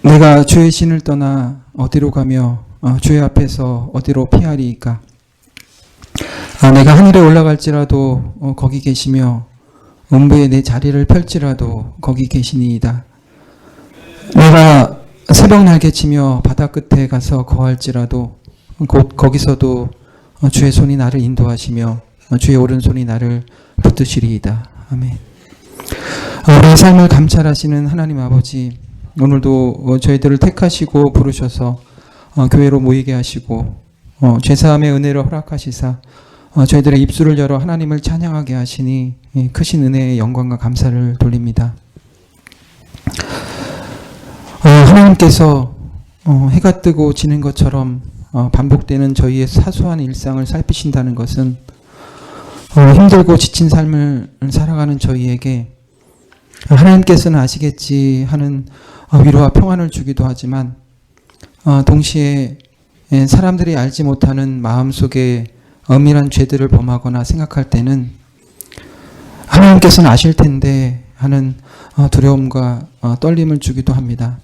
내가 주의 신을 떠나 어디로 가며 주의 앞에서 어디로 피하리이까. 내가 하늘에 올라갈지라도 거기 계시며 음부에 내 자리를 펼지라도 거기 계시니이다. 내가 새벽 날개치며 바다 끝에 가서 거할지라도 곧 거기서도 주의 손이 나를 인도하시며 주의 오른손이 나를 붙드시리이다. 아멘. 우리의 삶을 감찰하시는 하나님 아버지, 오늘도 저희들을 택하시고 부르셔서 교회로 모이게 하시고 죄사함의 은혜를 허락하시사 저희들의 입술을 열어 하나님을 찬양하게 하시니 크신 은혜의 영광과 감사를 돌립니다. 하나님께서 해가 뜨고 지는 것처럼 반복되는 저희의 사소한 일상을 살피신다는 것은 힘들고 지친 삶을 살아가는 저희에게 하나님께서는 아시겠지 하는 위로와 평안을 주기도 하지만 동시에 사람들이 알지 못하는 마음속에 엄밀한 죄들을 범하거나 생각할 때는 하나님께서는 아실 텐데 하는 두려움과 떨림을 주기도 합니다.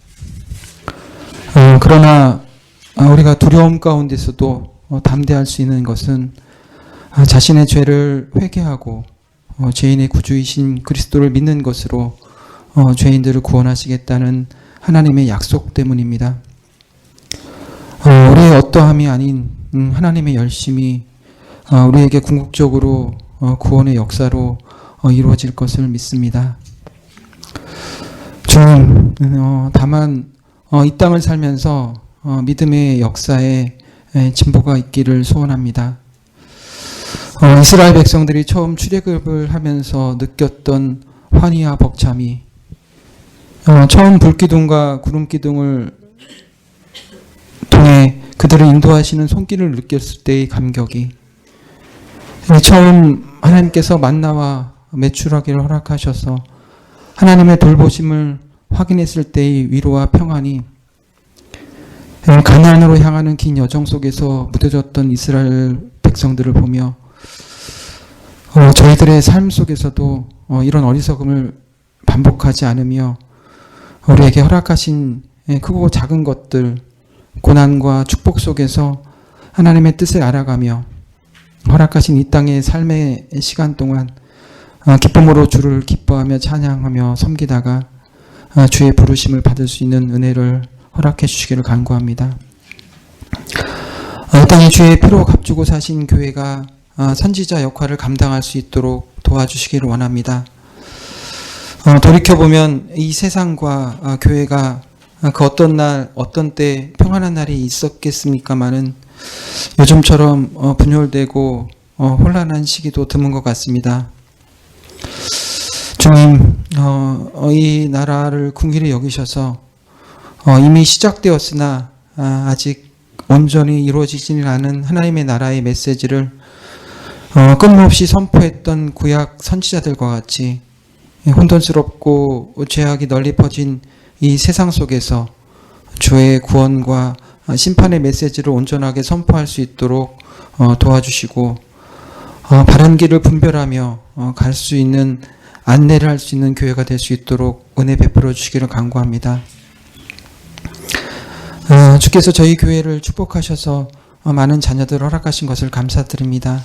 그러나 우리가 두려움 가운데서도 담대할 수 있는 것은 자신의 죄를 회개하고 죄인의 구주이신 그리스도를 믿는 것으로 죄인들을 구원하시겠다는 하나님의 약속 때문입니다. 우리의 어떠함이 아닌 하나님의 열심이 우리에게 궁극적으로 구원의 역사로 이루어질 것을 믿습니다. 주님, 다만 이 땅을 살면서 믿음의 역사에 진보가 있기를 소원합니다. 이스라엘 백성들이 처음 출애굽을 하면서 느꼈던 환희와 벅참이, 처음 불기둥과 구름기둥을 통해 그들을 인도하시는 손길을 느꼈을 때의 감격이, 처음 하나님께서 만나와 메추라기를 허락하셔서 하나님의 돌보심을 확인했을 때의 위로와 평안이, 가나안으로 향하는 긴 여정 속에서 무뎌졌던 이스라엘 백성들을 보며 저희들의 삶 속에서도 이런 어리석음을 반복하지 않으며 우리에게 허락하신 크고 작은 것들, 고난과 축복 속에서 하나님의 뜻을 알아가며 허락하신 이 땅의 삶의 시간 동안 기쁨으로 주를 기뻐하며 찬양하며 섬기다가 주의 부르심을 받을 수 있는 은혜를 허락해 주시기를 간구합니다. 이 땅에 주의 피로 값주고 사신 교회가 선지자 역할을 감당할 수 있도록 도와주시기를 원합니다. 돌이켜보면 이 세상과 교회가 그 어떤 날, 어떤 때 평안한 날이 있었겠습니까마는 요즘처럼 분열되고 혼란한 시기도 드문 것 같습니다. 주님, 이 나라를 궁일히 여기셔서 이미 시작되었으나 아직 온전히 이루어지지는 않은 하나님의 나라의 메시지를 끊임없이 선포했던 구약 선지자들과 같이 혼돈스럽고 죄악이 널리 퍼진 이 세상 속에서 주의 구원과 심판의 메시지를 온전하게 선포할 수 있도록 도와주시고 바른 길을 분별하며 갈 수 있는 안내를 할 수 있는 교회가 될 수 있도록 은혜 베풀어 주시기를 간구합니다. 주께서 저희 교회를 축복하셔서 많은 자녀들을 허락하신 것을 감사드립니다.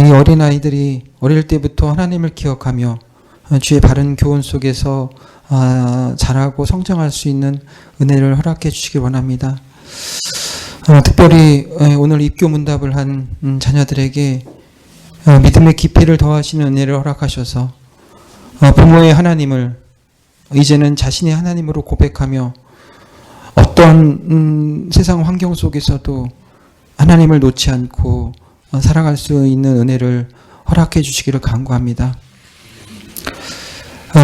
이 어린아이들이 어릴 때부터 하나님을 기억하며 주의 바른 교훈 속에서 자라고 성장할 수 있는 은혜를 허락해 주시기 원합니다. 특별히 오늘 입교문답을 한 자녀들에게 믿음의 깊이를 더하시는 은혜를 허락하셔서 부모의 하나님을 이제는 자신의 하나님으로 고백하며 어떤 세상 환경 속에서도 하나님을 놓지 않고 살아갈 수 있는 은혜를 허락해 주시기를 간구합니다.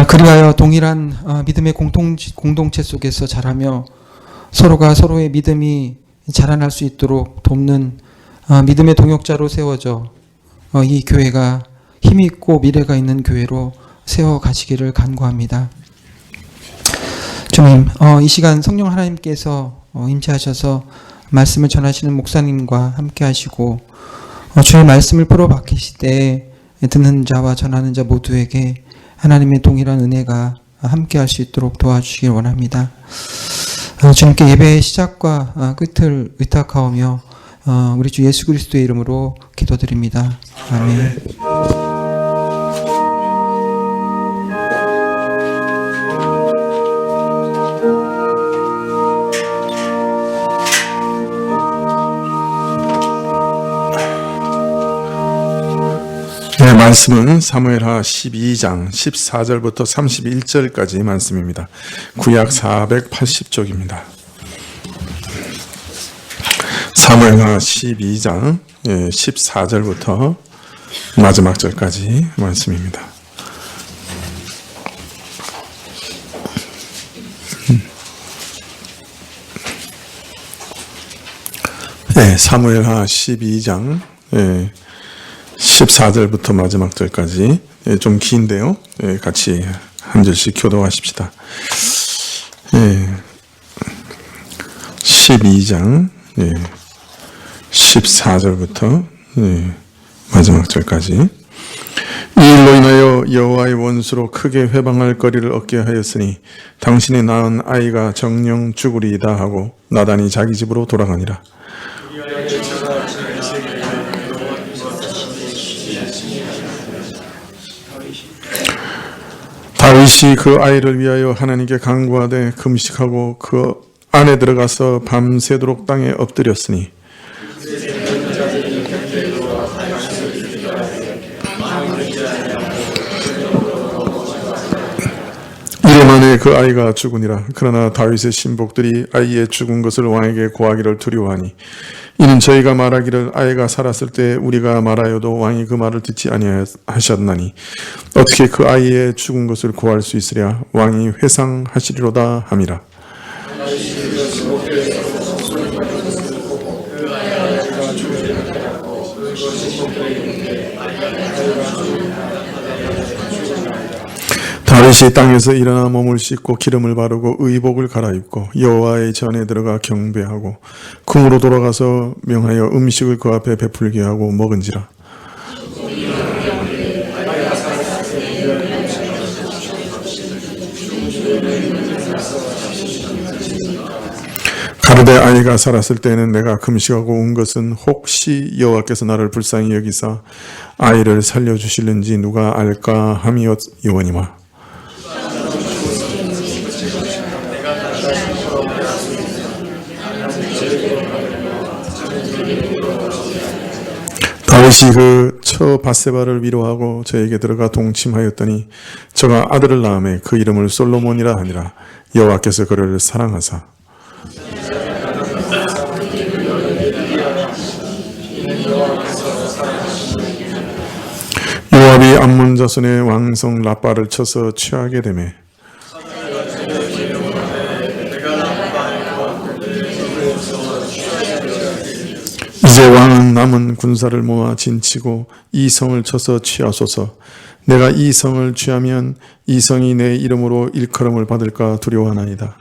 그리하여 동일한 믿음의 공동체 속에서 자라며 서로가 서로의 믿음이 자라날 수 있도록 돕는 믿음의 동역자로 세워져 이 교회가 힘있고 미래가 있는 교회로 세워가시기를 간구합니다. 주님, 이 시간 성령 하나님께서 임재하셔서 말씀을 전하시는 목사님과 함께 하시고 주의 말씀을 풀어 박히실 때 듣는 자와 전하는 자 모두에게 하나님의 동일한 은혜가 함께 할 수 있도록 도와주시길 원합니다. 주님께 예배의 시작과 끝을 의탁하오며 우리 주 예수 그리스도의 이름으로 기도드립니다. 아멘. 네, 말씀은 사무엘하 12장 14절부터 31절까지 말씀입니다. 구약 480쪽입니다. 사무엘하 12장 14절부터 마지막 절까지 말씀입니다. 네, 사무엘하 12장 14절부터 마지막 절까지 좀 긴데요. 같이 한 절씩 교도하십시다. 12장 14절부터 마지막 절까지. 이 일로 인하여 여호와의 원수로 크게 회방할 거리를 얻게 하였으니 당신의 낳은 아이가 정령 죽으리이다 하고 나단이 자기 집으로 돌아가니라. 다윗이 그 아이를 위하여 하나님께 간구하되 금식하고 그 안에 들어가서 밤새도록 땅에 엎드렸으니 이래 만에 그 아이가 죽으니라. 그러나 다윗의 신복들이 아이의 죽은 것을 왕에게 고하기를 두려워하니 이는 저희가 말하기를 아이가 살았을 때 우리가 말하여도 왕이 그 말을 듣지 아니하셨나니 어떻게 그 아이의 죽은 것을 고할 수 있으랴. 왕이 회상하시리로다 함이라. 다윗이 땅에서 일어나 몸을 씻고 기름을 바르고 의복을 갈아입고 여호와의 전에 들어가 경배하고 궁으로 돌아가서 명하여 음식을 그 앞에 베풀게 하고 먹은지라. 가로되 아이가 살았을 때에는 내가 금식하고 온 것은 혹시 여호와께서 나를 불쌍히 여기사 아이를 살려주실는지 누가 알까 함이었오니와. 다윗이 그 처 밧세바를 위로하고 저에게 들어가 동침하였더니 저가 아들을 낳음에 그 이름을 솔로몬이라 하니라. 여호와께서 그를 사랑하사 요압이 암몬 자손의 왕성 라빠를 쳐서 취하게 되매 이제 왕은 남은 군사를 모아 진치고 이 성을 쳐서 취하소서. 내가 이 성을 취하면 이 성이 내 이름으로 일컬음을 받을까 두려워하나이다.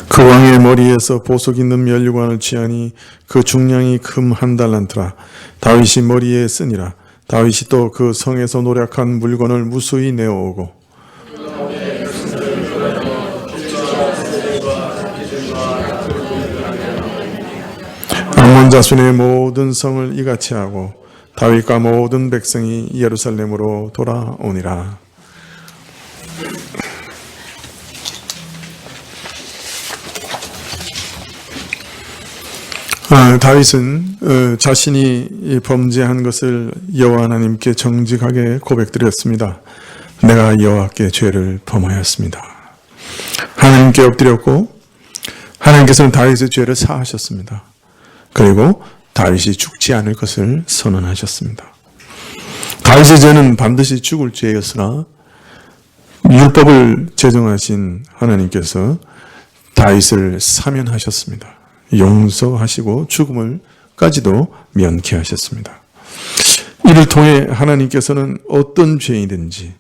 그 왕의 머리에서 보석 있는 면류관을 취하니 그 중량이 금 1달란트라. 다윗이 머리에 쓰니라. 다윗이 또 그 성에서 노략한 물건을 무수히 내어오고 암몬 자손의 모든 성을 이같이 하고 다윗과 모든 백성이 예루살렘으로 돌아오니라. 다윗은 자신이 범죄한 것을 여호와 하나님께 정직하게 고백드렸습니다. 내가 여호와께 죄를 범하였습니다. 하나님께 엎드렸고 하나님께서는 다윗의 죄를 사하셨습니다. 그리고 다윗이 죽지 않을 것을 선언하셨습니다. 다윗의 죄는 반드시 죽을 죄였으나 율법을 제정하신 하나님께서 다윗을 사면하셨습니다. 용서하시고 죽음을까지도 면케하셨습니다. 이를 통해 하나님께서는 어떤 죄이든지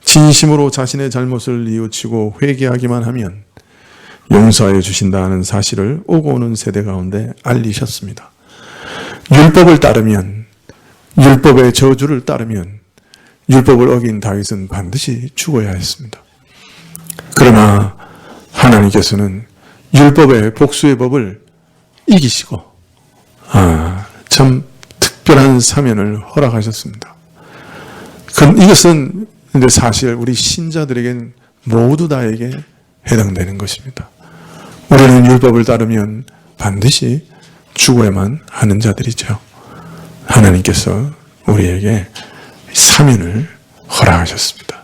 진심으로 자신의 잘못을 뉘우치고 회개하기만 하면 용서하여 주신다는 사실을 오고 오는 세대 가운데 알리셨습니다. 율법을 따르면, 율법의 저주를 따르면 율법을 어긴 다윗은 반드시 죽어야 했습니다. 그러나 하나님께서는 율법의 복수의 법을 이기시고 참 특별한 사면을 허락하셨습니다. 이것은 근데 사실 우리 신자들에겐 모두 다에게 해당되는 것입니다. 우리는 율법을 따르면 반드시 죽어야만 하는 자들이죠. 하나님께서 우리에게 사면을 허락하셨습니다.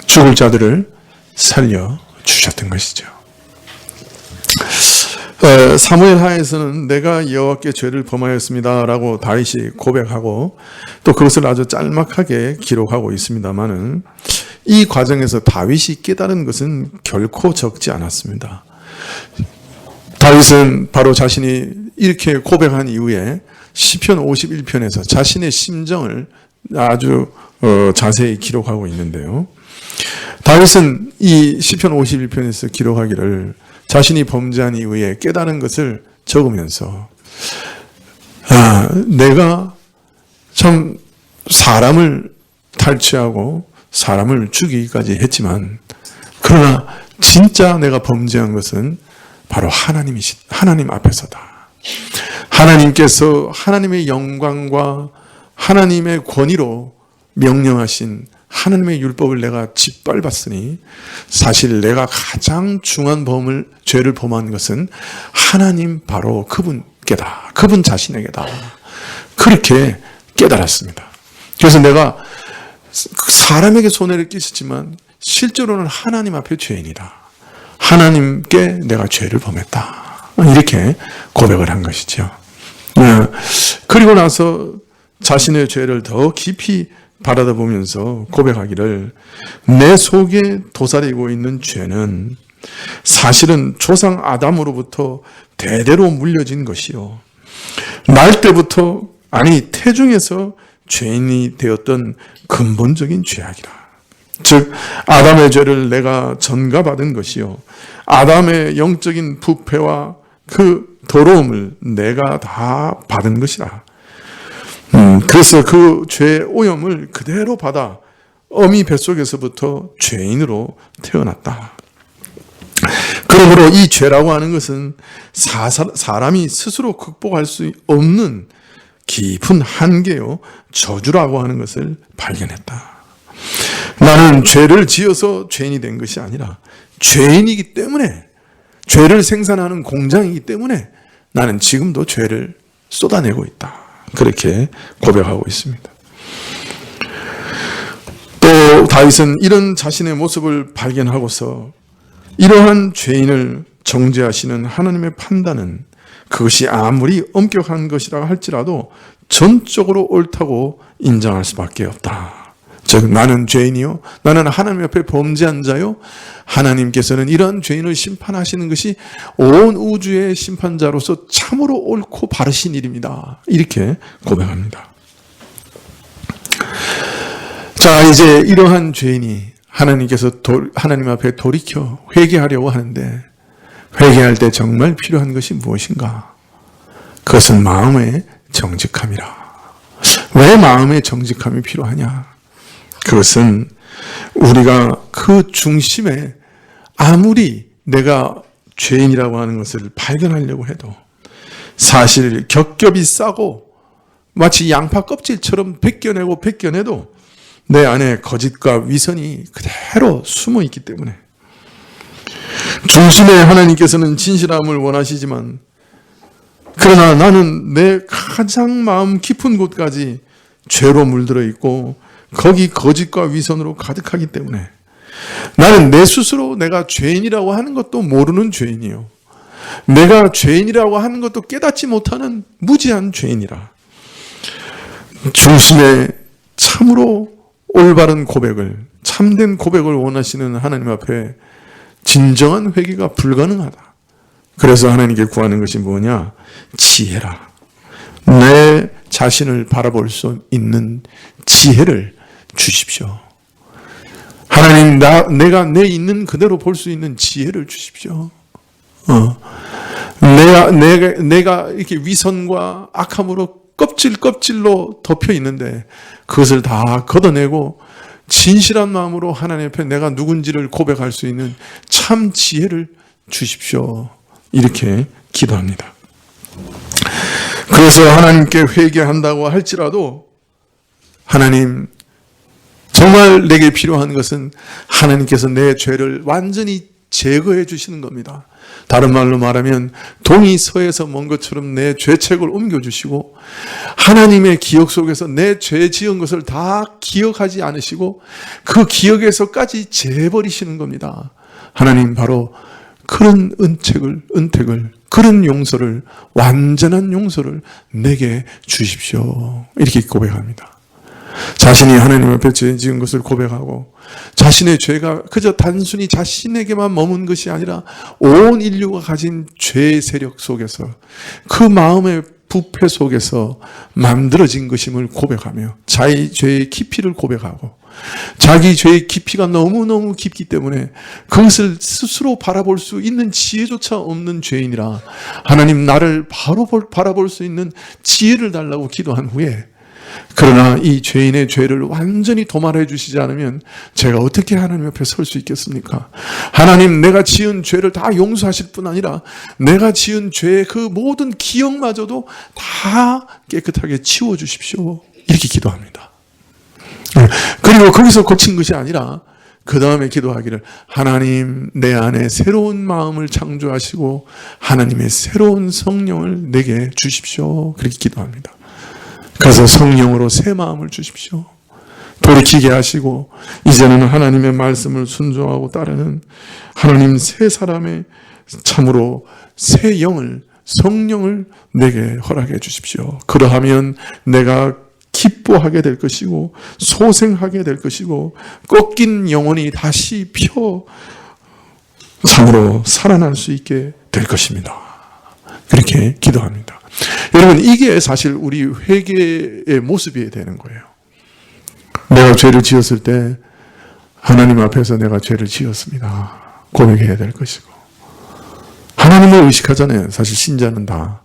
죽을 자들을 살려주셨던 것이죠. 사무엘 하에서는 내가 여호와께 죄를 범하였습니다 라고 다윗이 고백하고 또 그것을 아주 짤막하게 기록하고 있습니다만은 이 과정에서 다윗이 깨달은 것은 결코 적지 않았습니다. 다윗은 바로 자신이 이렇게 고백한 이후에 시편 51편에서 자신의 심정을 아주 자세히 기록하고 있는데요. 다윗은 이 시편 51편에서 기록하기를 자신이 범죄한 이후에 깨달은 것을 적으면서 내가 참 사람을 탈취하고 사람을 죽이기까지 했지만 그러나 진짜 내가 범죄한 것은 바로 하나님 앞에서다. 하나님께서 하나님의 영광과 하나님의 권위로 명령하신 하나님의 율법을 내가 짓밟았으니 사실 내가 가장 중한 죄를 범한 것은 하나님 바로 그분께다. 그분 자신에게다. 그렇게 깨달았습니다. 그래서 내가 사람에게 손해를 끼쳤지만 실제로는 하나님 앞에 죄인이다. 하나님께 내가 죄를 범했다. 이렇게 고백을 한 것이죠. 그리고 나서 자신의 죄를 더 깊이 바라다 보면서 고백하기를 내 속에 도사리고 있는 죄는 사실은 조상 아담으로부터 대대로 물려진 것이요. 날 때부터 태중에서 죄인이 되었던 근본적인 죄악이라. 즉 아담의 죄를 내가 전가받은 것이요. 아담의 영적인 부패와 그 더러움을 내가 다 받은 것이라. 그래서 그 죄의 오염을 그대로 받아 어미 뱃속에서부터 죄인으로 태어났다. 그러므로 이 죄라고 하는 것은 사람이 스스로 극복할 수 없는 깊은 한계요 저주라고 하는 것을 발견했다. 나는 죄를 지어서 죄인이 된 것이 아니라 죄인이기 때문에 죄를 생산하는 공장이기 때문에 나는 지금도 죄를 쏟아내고 있다. 그렇게 고백하고 있습니다. 또 다윗은 이런 자신의 모습을 발견하고서 이러한 죄인을 정죄하시는 하나님의 판단은 그것이 아무리 엄격한 것이라 할지라도 전적으로 옳다고 인정할 수밖에 없다. 즉 나는 죄인이요 나는 하나님 앞에 범죄한 자요 하나님께서는 이러한 죄인을 심판하시는 것이 온 우주의 심판자로서 참으로 옳고 바르신 일입니다. 이렇게 고백합니다. 자, 이제 이러한 죄인이 하나님께서 하나님 앞에 돌이켜 회개하려고 하는데 회개할 때 정말 필요한 것이 무엇인가? 그것은 마음의 정직함이라. 왜 마음의 정직함이 필요하냐? 그것은 우리가 그 중심에 아무리 내가 죄인이라고 하는 것을 발견하려고 해도 사실 겹겹이 싸고 마치 양파 껍질처럼 벗겨내도 내 안에 거짓과 위선이 그대로 숨어 있기 때문에 중심에 하나님께서는 진실함을 원하시지만 그러나 나는 내 가장 마음 깊은 곳까지 죄로 물들어 있고 거기 거짓과 위선으로 가득하기 때문에 나는 내 스스로 내가 죄인이라고 하는 것도 모르는 죄인이요. 내가 죄인이라고 하는 것도 깨닫지 못하는 무지한 죄인이라. 중심에 참으로 올바른 고백을, 참된 고백을 원하시는 하나님 앞에 진정한 회개가 불가능하다. 그래서 하나님께 구하는 것이 뭐냐? 지혜라. 내 자신을 바라볼 수 있는 지혜를 주십시오. 하나님, 내가 내 있는 그대로 볼 수 있는 지혜를 주십시오. 내가 이렇게 위선과 악함으로 껍질로 덮여 있는데 그것을 다 걷어내고 진실한 마음으로 하나님 앞에 내가 누군지를 고백할 수 있는 참 지혜를 주십시오. 이렇게 기도합니다. 그래서 하나님께 회개한다고 할지라도 하나님, 정말 내게 필요한 것은 하나님께서 내 죄를 완전히 제거해 주시는 겁니다. 다른 말로 말하면 동이 서에서 먼 것처럼 내 죄책을 옮겨주시고 하나님의 기억 속에서 내 죄 지은 것을 다 기억하지 않으시고 그 기억에서까지 재버리시는 겁니다. 하나님 바로 그런 은택을 그런 용서를, 완전한 용서를 내게 주십시오. 이렇게 고백합니다. 자신이 하나님 앞에 죄 지은 것을 고백하고 자신의 죄가 그저 단순히 자신에게만 머문 것이 아니라 온 인류가 가진 죄의 세력 속에서 그 마음의 부패 속에서 만들어진 것임을 고백하며 자기 죄의 깊이를 고백하고 자기 죄의 깊이가 너무너무 깊기 때문에 그것을 스스로 바라볼 수 있는 지혜조차 없는 죄인이라 하나님 나를 바로 바라볼 수 있는 지혜를 달라고 기도한 후에 그러나 이 죄인의 죄를 완전히 도말해 주시지 않으면 제가 어떻게 하나님 앞에 설 수 있겠습니까? 하나님, 내가 지은 죄를 다 용서하실 뿐 아니라 내가 지은 죄의 그 모든 기억마저도 다 깨끗하게 치워 주십시오. 이렇게 기도합니다. 그리고 거기서 고친 것이 아니라 그 다음에 기도하기를 하나님, 내 안에 새로운 마음을 창조하시고 하나님의 새로운 성령을 내게 주십시오. 그렇게 기도합니다. 그래서 성령으로 새 마음을 주십시오. 돌이키게 하시고 이제는 하나님의 말씀을 순종하고 따르는 하나님 새 사람의 참으로 새 영을, 성령을 내게 허락해 주십시오. 그러하면 내가 기뻐하게 될 것이고 소생하게 될 것이고 꺾인 영혼이 다시 펴 참으로 살아날 수 있게 될 것입니다. 그렇게 기도합니다. 여러분, 이게 사실 우리 회개의 모습이 되는 거예요. 내가 죄를 지었을 때 하나님 앞에서 내가 죄를 지었습니다. 고백해야 될 것이고 하나님을 의식하잖아요. 사실 신자는 다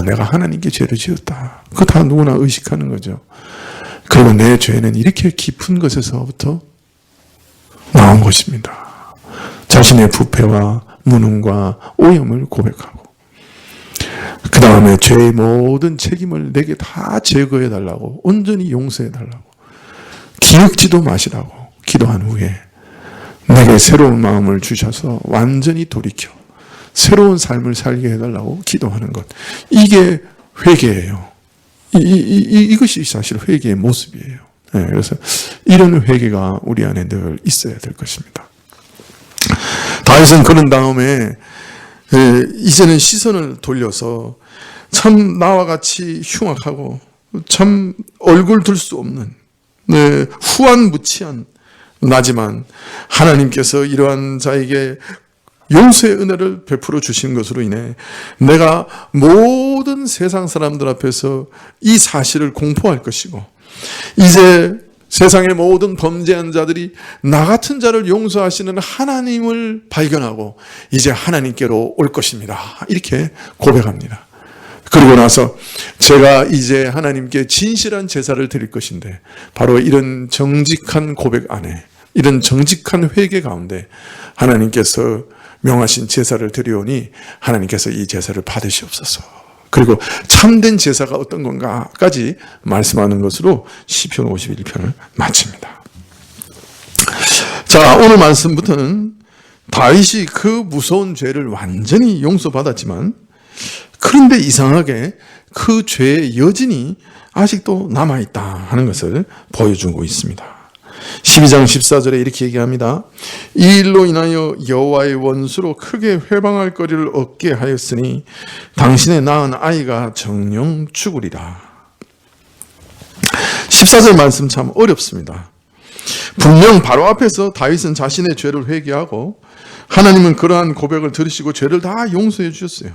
내가 하나님께 죄를 지었다. 그거 다 누구나 의식하는 거죠. 그리고 내 죄는 이렇게 깊은 것에서부터 나온 것입니다. 자신의 부패와 무능과 오염을 고백하고 그 다음에 죄의 모든 책임을 내게 다 제거해 달라고, 온전히 용서해 달라고, 기억지도 마시라고 기도한 후에 내게 새로운 마음을 주셔서 완전히 돌이켜 새로운 삶을 살게 해달라고 기도하는 것. 이게 회개예요. 이것이 사실 회개의 모습이에요. 네, 그래서 이런 회개가 우리 안에 늘 있어야 될 것입니다. 다윗은 그런 다음에 이제는 시선을 돌려서 참 나와 같이 흉악하고 참 얼굴 들 수 없는 후한무치한 나지만 하나님께서 이러한 자에게 용서의 은혜를 베풀어 주신 것으로 인해 내가 모든 세상 사람들 앞에서 이 사실을 공포할 것이고 이제 세상의 모든 범죄한 자들이 나 같은 자를 용서하시는 하나님을 발견하고 이제 하나님께로 올 것입니다. 이렇게 고백합니다. 그리고 나서 제가 이제 하나님께 진실한 제사를 드릴 것인데 바로 이런 정직한 고백 안에 이런 정직한 회개 가운데 하나님께서 명하신 제사를 드리오니 하나님께서 이 제사를 받으시옵소서. 그리고 참된 제사가 어떤 건가까지 말씀하는 것으로 시편 51편을 마칩니다. 자, 오늘 말씀부터는 다윗이 그 무서운 죄를 완전히 용서받았지만 그런데 이상하게 그 죄의 여진이 아직도 남아있다 하는 것을 보여주고 있습니다. 12장 14절에 이렇게 얘기합니다. 이 일로 인하여 여호와의 원수로 크게 회방할 거리를 얻게 하였으니 당신의 낳은 아이가 정녕 죽으리라. 14절 말씀 참 어렵습니다. 분명 바로 앞에서 다윗은 자신의 죄를 회개하고 하나님은 그러한 고백을 들으시고 죄를 다 용서해 주셨어요.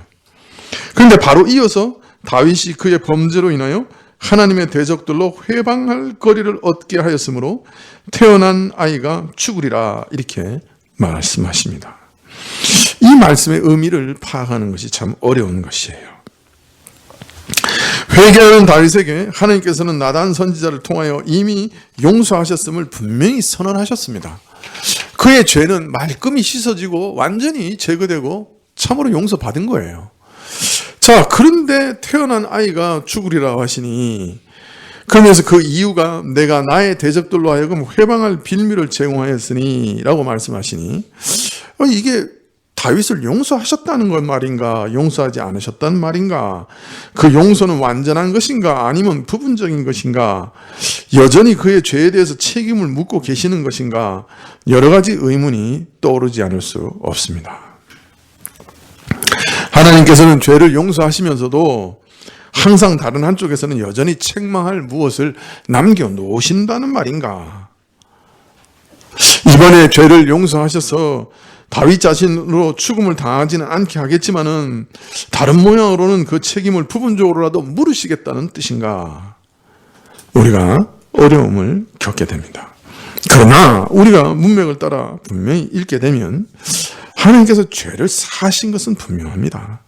그런데 바로 이어서 다윗이 그의 범죄로 인하여 하나님의 대적들로 회방할 거리를 얻게 하였으므로 태어난 아이가 죽으리라 이렇게 말씀하십니다. 이 말씀의 의미를 파악하는 것이 참 어려운 것이에요. 회개하는 다윗에게 하나님께서는 나단 선지자를 통하여 이미 용서하셨음을 분명히 선언하셨습니다. 그의 죄는 말끔히 씻어지고 완전히 제거되고 참으로 용서받은 거예요. 자, 그런데 태어난 아이가 죽으리라 하시니, 그러면서 그 이유가 내가 나의 대적들로 하여금 회방할 빌미를 제공하였으니 라고 말씀하시니, 이게 다윗을 용서하셨다는 것 말인가, 용서하지 않으셨다는 말인가, 그 용서는 완전한 것인가, 아니면 부분적인 것인가, 여전히 그의 죄에 대해서 책임을 묻고 계시는 것인가, 여러 가지 의문이 떠오르지 않을 수 없습니다. 하나님께서는 죄를 용서하시면서도 항상 다른 한쪽에서는 여전히 책망할 무엇을 남겨놓으신다는 말인가. 이번에 죄를 용서하셔서 다윗 자신으로 죽음을 당하지는 않게 하겠지만은 다른 모양으로는 그 책임을 부분적으로라도 물으시겠다는 뜻인가. 우리가 어려움을 겪게 됩니다. 그러나 우리가 문맥을 따라 분명히 읽게 되면 하나님께서 죄를 사하신 것은 분명합니다.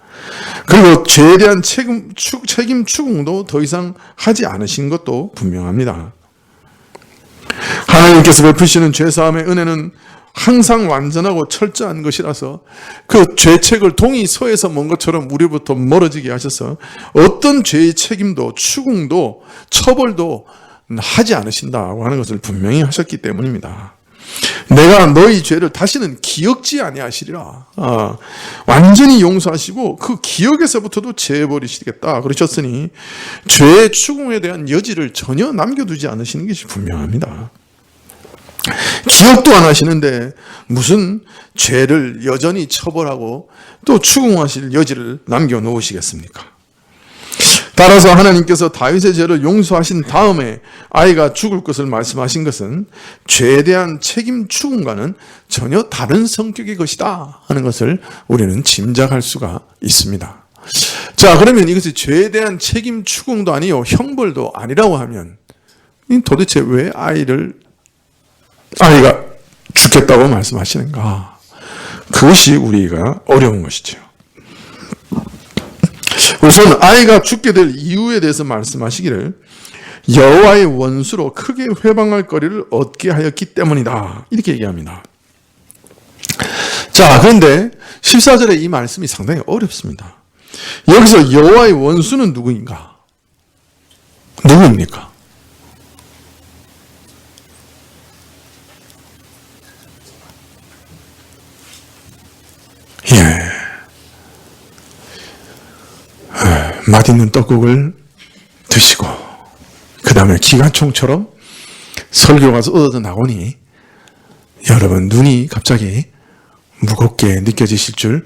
그리고 죄에 대한 책임 추궁도 더 이상 하지 않으신 것도 분명합니다. 하나님께서 베푸시는 죄사함의 은혜는 항상 완전하고 철저한 것이라서 그 죄책을 동이 서에서 먼 것처럼 우리부터 멀어지게 하셔서 어떤 죄의 책임도 추궁도 처벌도 하지 않으신다고 하는 것을 분명히 하셨기 때문입니다. 내가 너희 죄를 다시는 기억지 아니하시리라. 완전히 용서하시고 그 기억에서부터도 제해버리시겠다 그러셨으니 죄의 추궁에 대한 여지를 전혀 남겨두지 않으시는 것이 분명합니다. 기억도 안 하시는데 무슨 죄를 여전히 처벌하고 또 추궁하실 여지를 남겨놓으시겠습니까? 따라서 하나님께서 다윗의 죄를 용서하신 다음에 아이가 죽을 것을 말씀하신 것은 죄에 대한 책임 추궁과는 전혀 다른 성격의 것이다 하는 것을 우리는 짐작할 수가 있습니다. 자, 그러면 이것이 죄에 대한 책임 추궁도 아니요 형벌도 아니라고 하면 도대체 왜 아이가 죽겠다고 말씀하시는가? 그것이 우리가 어려운 것이죠. 우선 아이가 죽게 될 이유에 대해서 말씀하시기를 여호와의 원수로 크게 회방할 거리를 얻게 하였기 때문이다 이렇게 얘기합니다. 자, 그런데 14절에 이 말씀이 상당히 어렵습니다. 여기서 여호와의 원수는 누구인가? 누구입니까? 맛있는 떡국을 드시고 그 다음에 기관총처럼 설교가 얻어 나오니 여러분 눈이 갑자기 무겁게 느껴지실 줄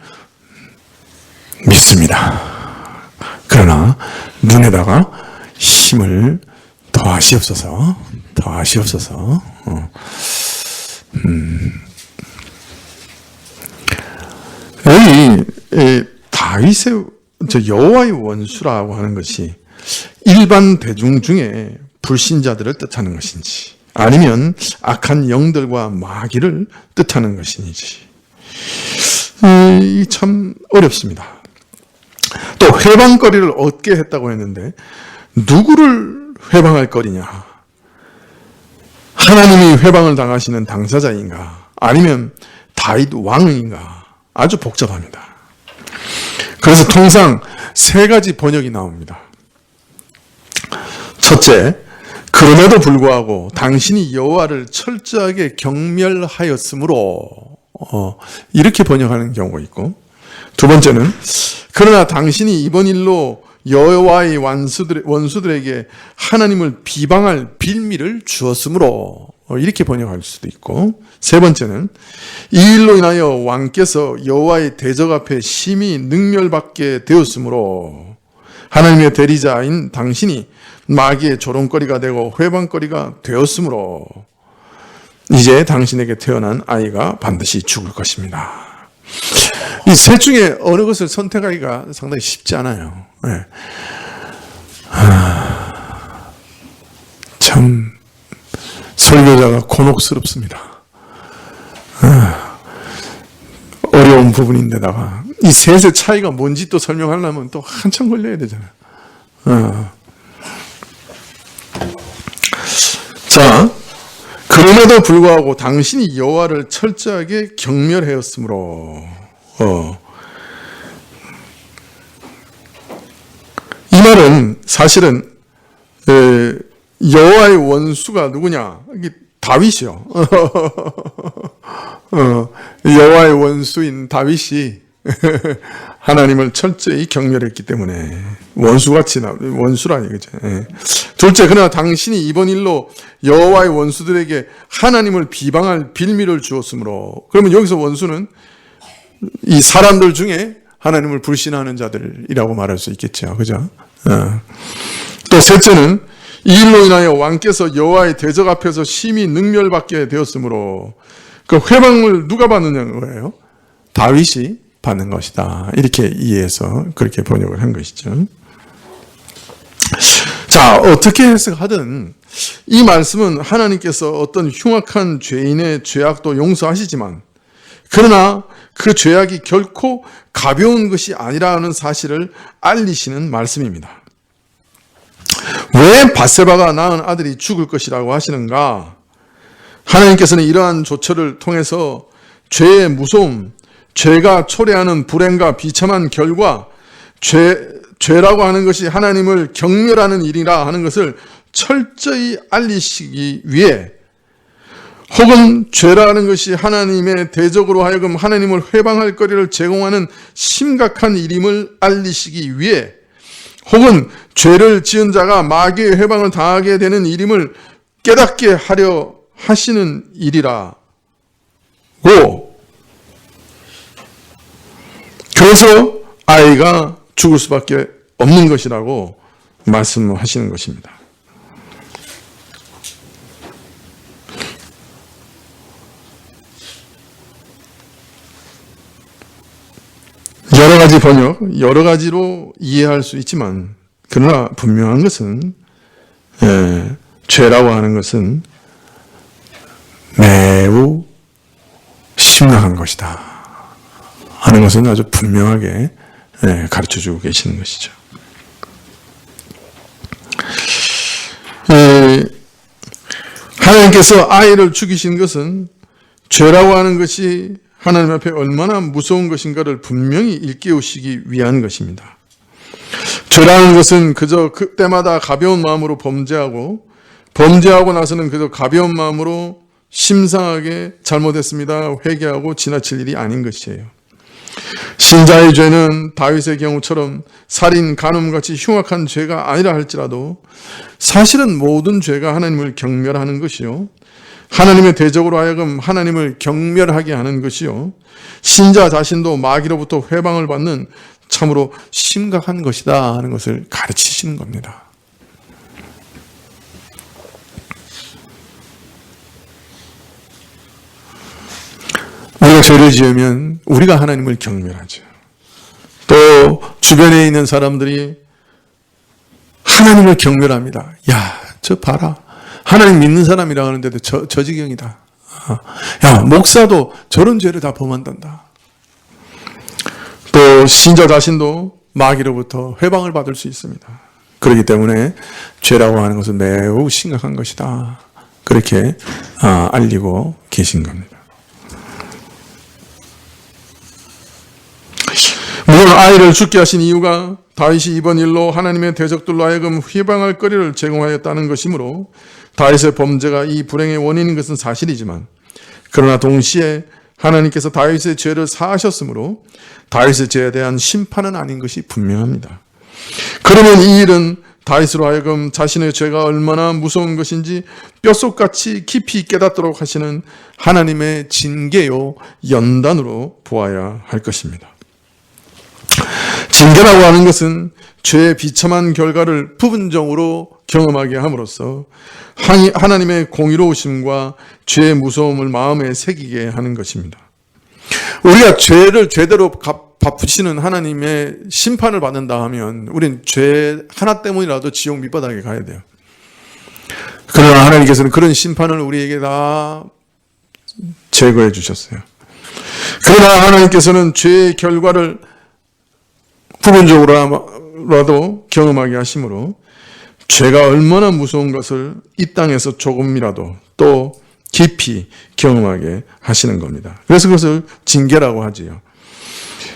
믿습니다. 그러나 눈에다가 힘을 더하시옵소서. 여기 다윗의 여호와의 원수라고 하는 것이 일반 대중 중에 불신자들을 뜻하는 것인지 아니면 악한 영들과 마귀를 뜻하는 것인지 참 어렵습니다. 또 회방거리를 얻게 했다고 했는데 누구를 회방할 거리냐? 하나님이 회방을 당하시는 당사자인가? 아니면 다윗 왕인가? 아주 복잡합니다. 그래서 통상 세 가지 번역이 나옵니다. 첫째, 그럼에도 불구하고 당신이 여호와를 철저하게 경멸하였으므로 이렇게 번역하는 경우가 있고, 두 번째는 그러나 당신이 이번 일로 여호와의 원수들에게 하나님을 비방할 빌미를 주었으므로 이렇게 번역할 수도 있고, 세 번째는 이 일로 인하여 왕께서 여호와의 대적 앞에 심히 능멸받게 되었으므로 하나님의 대리자인 당신이 마귀의 조롱거리가 되고 회방거리가 되었으므로 이제 당신에게 태어난 아이가 반드시 죽을 것입니다. 이 셋 중에 어느 것을 선택하기가 상당히 쉽지 않아요. 네. 참 설교자가 곤혹스럽습니다. 어려운 부분인데다가 이 셋의 차이가 뭔지 또 설명하려면 또 한참 걸려야 되잖아요. 자, 그럼에도 불구하고 당신이 여호와를 철저하게 경멸하였으므로 이 말은 사실은 여호와의 원수가 누구냐? 이게 다윗이요. 여호와의 원수인 다윗이 하나님을 철저히 경멸했기 때문에 원수같이 원수라니 그죠. 둘째, 그러나 당신이 이번 일로 여호와의 원수들에게 하나님을 비방할 빌미를 주었으므로. 그러면 여기서 원수는 이 사람들 중에 하나님을 불신하는 자들이라고 말할 수 있겠죠. 그죠? 또 셋째는 이 일로 인하여 왕께서 여호와의 대적 앞에서 심히 능멸받게 되었으므로 그 회방을 누가 받느냐는 거예요? 다윗이 받는 것이다. 이렇게 이해해서 그렇게 번역을 한 것이죠. 자, 어떻게 해석하든 이 말씀은 하나님께서 어떤 흉악한 죄인의 죄악도 용서하시지만 그러나 그 죄악이 결코 가벼운 것이 아니라는 사실을 알리시는 말씀입니다. 왜 밧세바가 낳은 아들이 죽을 것이라고 하시는가? 하나님께서는 이러한 조처를 통해서 죄의 무서움, 죄가 초래하는 불행과 비참한 결과, 죄라고 하는 것이 하나님을 경멸하는 일이라 하는 것을 철저히 알리시기 위해, 혹은 죄라는 것이 하나님의 대적으로 하여금 하나님을 회방할 거리를 제공하는 심각한 일임을 알리시기 위해, 혹은 죄를 지은 자가 마귀의 회방을 당하게 되는 일임을 깨닫게 하려 하시는 일이라고, 그래서 아이가 죽을 수밖에 없는 것이라고 말씀하시는 것입니다. 여러 가지 번역, 여러 가지로 이해할 수 있지만 그러나 분명한 것은 죄라고 하는 것은 매우 심각한 것이다 하는 것은 아주 분명하게 가르쳐주고 계시는 것이죠. 하나님께서 아이를 죽이신 것은 죄라고 하는 것이 하나님 앞에 얼마나 무서운 것인가를 분명히 일깨우시기 위한 것입니다. 죄라는 것은 그저 그때마다 가벼운 마음으로 범죄하고 나서는 그저 가벼운 마음으로 심상하게 잘못했습니다 회개하고 지나칠 일이 아닌 것이에요. 신자의 죄는 다윗의 경우처럼 살인, 간음같이 흉악한 죄가 아니라 할지라도 사실은 모든 죄가 하나님을 경멸하는 것이요, 하나님의 대적으로 하여금 하나님을 경멸하게 하는 것이요, 신자 자신도 마귀로부터 회방을 받는 참으로 심각한 것이다 하는 것을 가르치시는 겁니다. 우리가 죄를 지으면 우리가 하나님을 경멸하죠. 또 주변에 있는 사람들이 하나님을 경멸합니다. 야, 저 봐라. 하나님 믿는 사람이라 하는데도 저 지경이다. 야, 목사도 저런 죄를 다 범한단다. 또 신자 자신도 마귀로부터 회방을 받을 수 있습니다. 그렇기 때문에 죄라고 하는 것은 매우 심각한 것이다. 그렇게 알리고 계신 겁니다. 물론 아이를 죽게 하신 이유가 다윗이 이번 일로 하나님의 대적들로 하여금 회방할 거리를 제공하였다는 것이므로 다윗의 범죄가 이 불행의 원인인 것은 사실이지만, 그러나 동시에 하나님께서 다윗의 죄를 사하셨으므로 다윗의 죄에 대한 심판은 아닌 것이 분명합니다. 그러면 이 일은 다윗으로 하여금 자신의 죄가 얼마나 무서운 것인지 뼛속같이 깊이 깨닫도록 하시는 하나님의 징계요 연단으로 보아야 할 것입니다. 징계라고 하는 것은 죄의 비참한 결과를 부분적으로 경험하게 함으로써 하나님의 공의로우심과 죄의 무서움을 마음에 새기게 하는 것입니다. 우리가 죄를 죄대로 갚으시는 하나님의 심판을 받는다 하면 우리는 죄 하나 때문이라도 지옥 밑바닥에 가야 돼요. 그러나 하나님께서는 그런 심판을 우리에게 다 제거해 주셨어요. 그러나 하나님께서는 죄의 결과를 부분적으로 조금이라도 경험하게 하심으로 죄가 얼마나 무서운 것을 이 땅에서 조금이라도 또 깊이 경험하게 하시는 겁니다. 그래서 그것을 징계라고 하지요.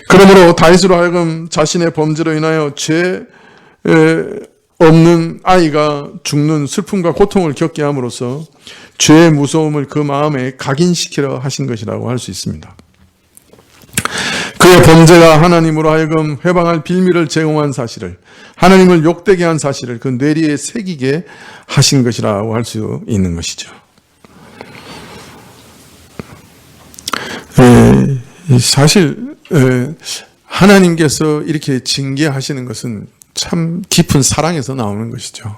그러므로 다윗으로 하여금 자신의 범죄로 인하여 죄 없는 아이가 죽는 슬픔과 고통을 겪게 함으로써 죄의 무서움을 그 마음에 각인시키려 하신 것이라고 할 수 있습니다. 그의 범죄가 하나님으로 하여금 회방할 빌미를 제공한 사실을, 하나님을 욕되게 한 사실을 그 뇌리에 새기게 하신 것이라고 할 수 있는 것이죠. 사실 하나님께서 이렇게 징계하시는 것은 참 깊은 사랑에서 나오는 것이죠.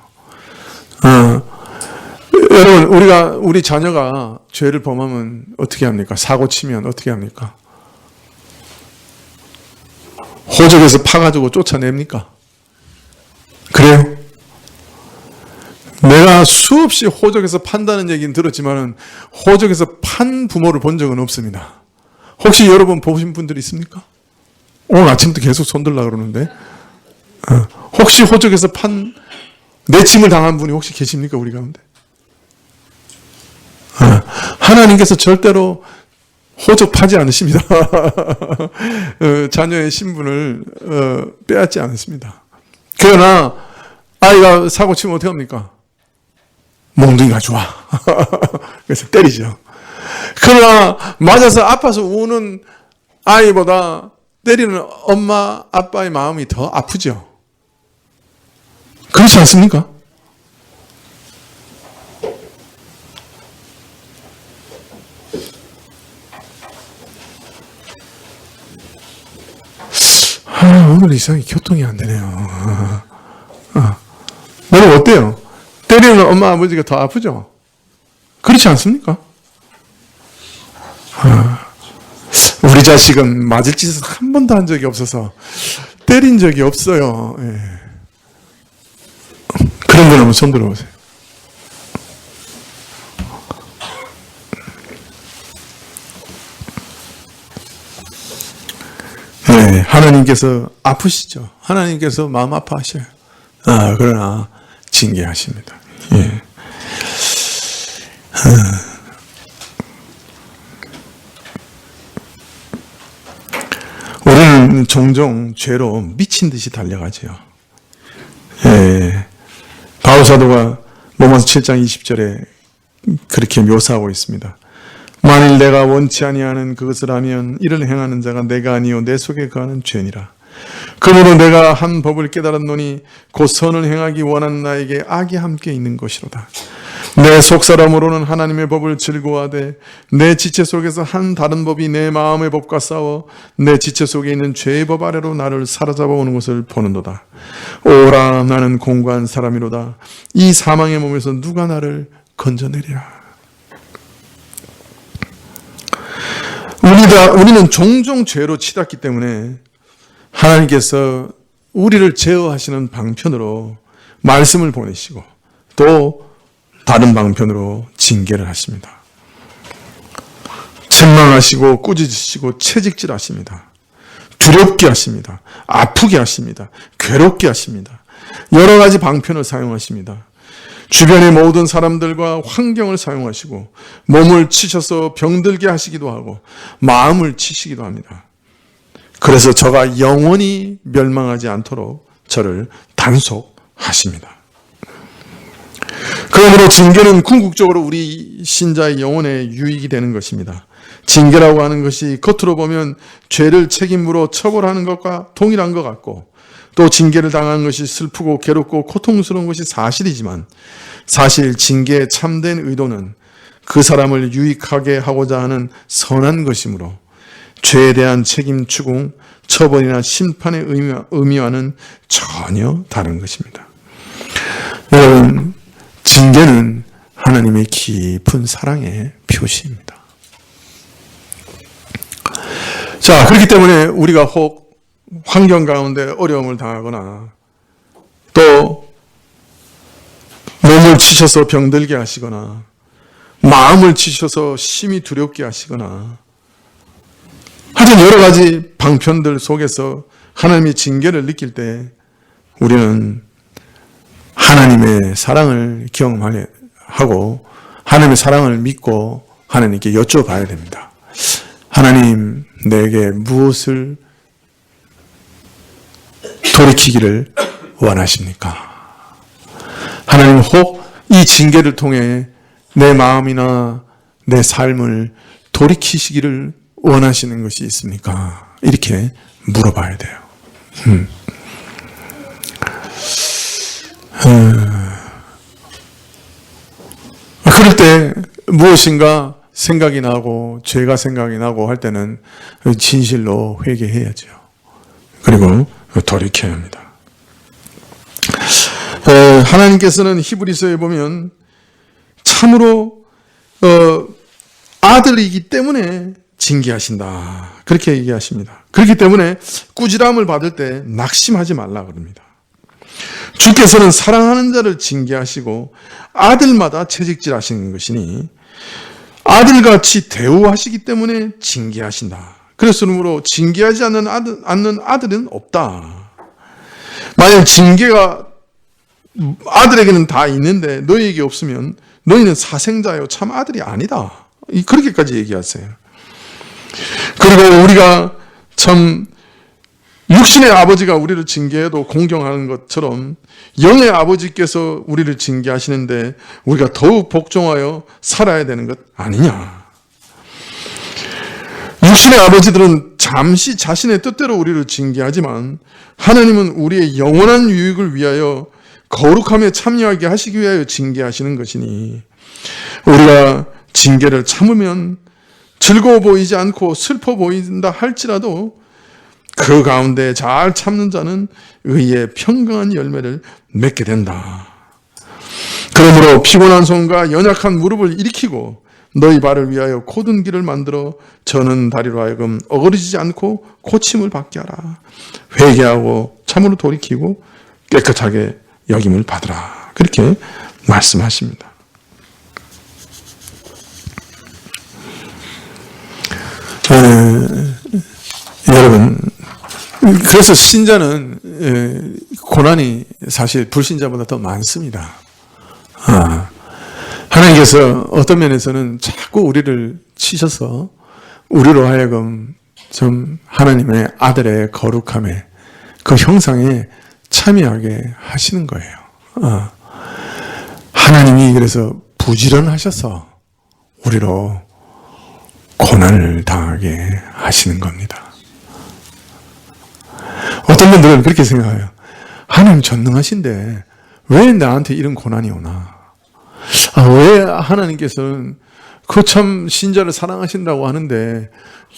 여러분, 우리 자녀가 죄를 범하면 어떻게 합니까? 사고 치면 어떻게 합니까? 호적에서 파가지고 쫓아냅니까? 그래요? 내가 수없이 호적에서 판다는 얘기는 들었지만 호적에서 판 부모를 본 적은 없습니다. 혹시 여러분 보신 분들이 있습니까? 오늘 아침부터 계속 손들라 그러는데 혹시 호적에서 내침을 당한 분이 혹시 계십니까? 우리 가운데? 하나님께서 절대로 호적 파지 않으십니다. 자녀의 신분을 빼앗지 않습니다. 그러나 아이가 사고 치면 어떻게 합니까? 몽둥이가 좋아. 그래서 때리죠. 그러나 맞아서 아파서 우는 아이보다 때리는 엄마 아빠의 마음이 더 아프죠. 그렇지 않습니까? 오늘 이상하게 교통이 안 되네요. 여러분 어때요? 때리는 엄마 아버지가 더 아프죠? 그렇지 않습니까? 우리 자식은 맞을 짓을 한 번도 한 적이 없어서 때린 적이 없어요. 예. 그런 분 한번 손 들어보세요. 네, 하나님께서 아프시죠. 하나님께서 마음 아파하셔요. 그러나 징계하십니다. 예. 우리는 종종 죄로 미친 듯이 달려가죠. 예. 바울 사도가 로마서 7장 20절에 그렇게 묘사하고 있습니다. 만일 내가 원치 아니하는 그것을 하면 이를 행하는 자가 내가 아니요 내 속에 거하는 죄니라. 그러므로 내가 한 법을 깨달았노니 곧 선을 행하기 원하는 나에게 악이 함께 있는 것이로다. 내 속사람으로는 하나님의 법을 즐거워하되 내 지체 속에서 한 다른 법이 내 마음의 법과 싸워 내 지체 속에 있는 죄의 법 아래로 나를 사로잡아 오는 것을 보는도다. 오라 나는 공고한 사람이로다. 이 사망의 몸에서 누가 나를 건져내리라. 우리는 종종 죄로 치닫기 때문에 하나님께서 우리를 제어하시는 방편으로 말씀을 보내시고 또 다른 방편으로 징계를 하십니다. 책망하시고 꾸짖으시고 채찍질하십니다. 두렵게 하십니다. 아프게 하십니다. 괴롭게 하십니다. 여러 가지 방편을 사용하십니다. 주변의 모든 사람들과 환경을 사용하시고 몸을 치셔서 병들게 하시기도 하고 마음을 치시기도 합니다. 그래서 저가 영원히 멸망하지 않도록 저를 단속하십니다. 그러므로 징계는 궁극적으로 우리 신자의 영혼에 유익이 되는 것입니다. 징계라고 하는 것이 겉으로 보면 죄를 책임으로 처벌하는 것과 동일한 것 같고 또 징계를 당한 것이 슬프고 괴롭고 고통스러운 것이 사실이지만 사실 징계의 참된 의도는 그 사람을 유익하게 하고자 하는 선한 것이므로 죄에 대한 책임 추궁, 처벌이나 심판의 의미와는 전혀 다른 것입니다. 여러분, 징계는 하나님의 깊은 사랑의 표시입니다. 자, 그렇기 때문에 우리가 혹 환경 가운데 어려움을 당하거나 또 몸을 치셔서 병들게 하시거나 마음을 치셔서 심히 두렵게 하시거나 하여튼 여러 가지 방편들 속에서 하나님의 징계를 느낄 때 우리는 하나님의 사랑을 경험하고 하나님의 사랑을 믿고 하나님께 여쭤봐야 됩니다. 하나님, 내게 무엇을 돌이키기를 원하십니까? 하나님, 혹 이 징계를 통해 내 마음이나 내 삶을 돌이키시기를 원하시는 것이 있습니까? 이렇게 물어봐야 돼요. 그럴 때 무엇인가 생각이 나고 죄가 생각이 나고 할 때는 진실로 회개해야죠. 그리고 돌이켜야 합니다. 하나님께서는 히브리서에 보면 참으로 아들이기 때문에 징계하신다. 그렇게 얘기하십니다. 그렇기 때문에 꾸지람을 받을 때 낙심하지 말라 그럽니다. 주께서는 사랑하는 자를 징계하시고 아들마다 채찍질하시는 것이니 아들같이 대우하시기 때문에 징계하신다. 그러므로 징계하지 않는 아들은 없다. 만약 징계가 아들에게는 다 있는데 너희에게 없으면 너희는 사생자요 참 아들이 아니다. 그렇게까지 얘기하세요. 그리고 우리가 참 육신의 아버지가 우리를 징계해도 공경하는 것처럼 영의 아버지께서 우리를 징계하시는데 우리가 더욱 복종하여 살아야 되는 것 아니냐. 육신의 아버지들은 잠시 자신의 뜻대로 우리를 징계하지만 하나님은 우리의 영원한 유익을 위하여 거룩함에 참여하게 하시기 위하여 징계하시는 것이니 우리가 징계를 참으면 즐거워 보이지 않고 슬퍼 보인다 할지라도 그 가운데 잘 참는 자는 의의 평강한 열매를 맺게 된다. 그러므로 피곤한 손과 연약한 무릎을 일으키고 너희 발을 위하여 곧은 길을 만들어 저는 다리로 하여금 어그러지지 않고 고침을 받게 하라. 회개하고 참으로 돌이키고 깨끗하게 여김을 받으라. 그렇게 말씀하십니다. 여러분, 그래서 신자는 고난이 사실 불신자보다 더 많습니다. 하나님께서 어떤 면에서는 자꾸 우리를 치셔서 우리로 하여금 좀 하나님의 아들의 거룩함에 그 형상에 참여하게 하시는 거예요. 하나님이 그래서 부지런하셔서 우리로 고난을 당하게 하시는 겁니다. 어떤 분들은 그렇게 생각해요. 하나님 전능하신데 왜 나한테 이런 고난이 오나? 왜 하나님께서는 그 참 신자를 사랑하신다고 하는데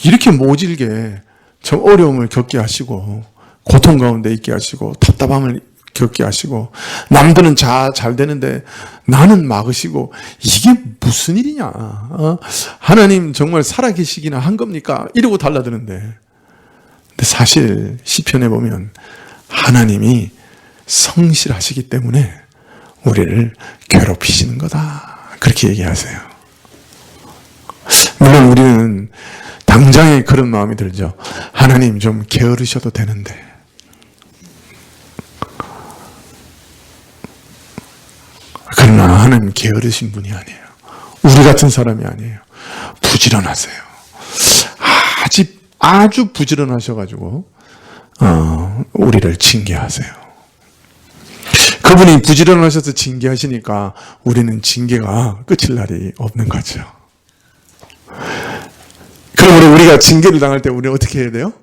이렇게 모질게 참 어려움을 겪게 하시고 고통 가운데 있게 하시고 답답함을 겪게 하시고 남들은 잘 되는데 나는 막으시고 이게 무슨 일이냐? 하나님 정말 살아계시기나 한 겁니까? 이러고 달라드는데 근데 사실 시편에 보면 하나님이 성실하시기 때문에 우리를 괴롭히시는 거다. 그렇게 얘기하세요. 물론 우리는 당장에 그런 마음이 들죠. 하나님 좀 게으르셔도 되는데. 그러나 하나님 게으르신 분이 아니에요. 우리 같은 사람이 아니에요. 부지런하세요. 아주 부지런하셔가지고 우리를 징계하세요. 그분이 부지런하셔서 징계하시니까 우리는 징계가 끝일 날이 없는 거죠. 그러므로 우리가 징계를 당할 때 우리는 어떻게 해야 돼요?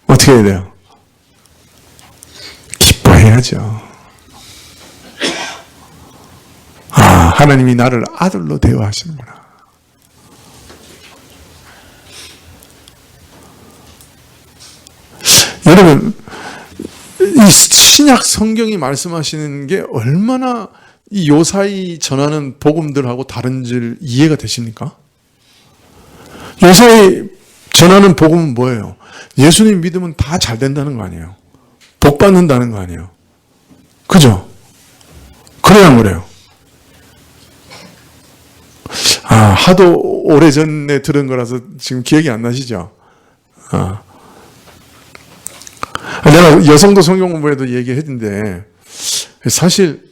어떻게 해야 돼요? 기뻐해야죠. 하나님이 나를 아들로 대우하시는구나. 여러분, 이 신약 성경이 말씀하시는 게 얼마나 이 요사이 전하는 복음들하고 다른 줄 이해가 되십니까? 요사이 전하는 복음은 뭐예요? 예수님 믿으면 다 잘 된다는 거 아니에요? 복 받는다는 거 아니에요? 그죠? 그래야 뭐래요? 하도 오래전에 들은 거라서 지금 기억이 안 나시죠? 내가 여성도 성경 공부에도 얘기했는데 사실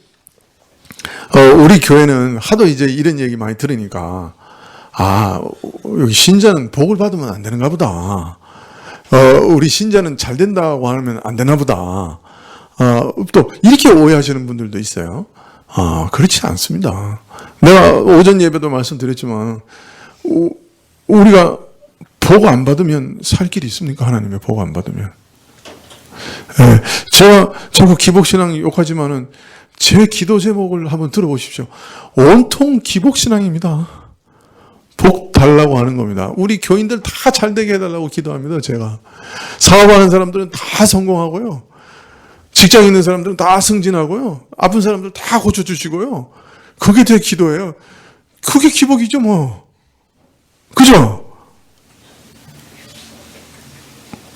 우리 교회는 하도 이제 이런 얘기 많이 들으니까 여기 신자는 복을 받으면 안 되는가 보다. 우리 신자는 잘 된다고 하면 안 되나 보다. 또 이렇게 오해하시는 분들도 있어요. 그렇지 않습니다. 내가 오전 예배도 말씀드렸지만 우리가 복 안 받으면 살 길이 있습니까? 하나님의 복 안 받으면. 제가 자꾸 기복신앙 욕하지만은 제 기도 제목을 한번 들어보십시오. 온통 기복신앙입니다. 복 달라고 하는 겁니다. 우리 교인들 다 잘되게 해달라고 기도합니다. 제가 사업하는 사람들은 다 성공하고요. 직장 있는 사람들은 다 승진하고요. 아픈 사람들 다 고쳐주시고요. 그게 제 기도예요. 그게 기복이죠 뭐. 그죠?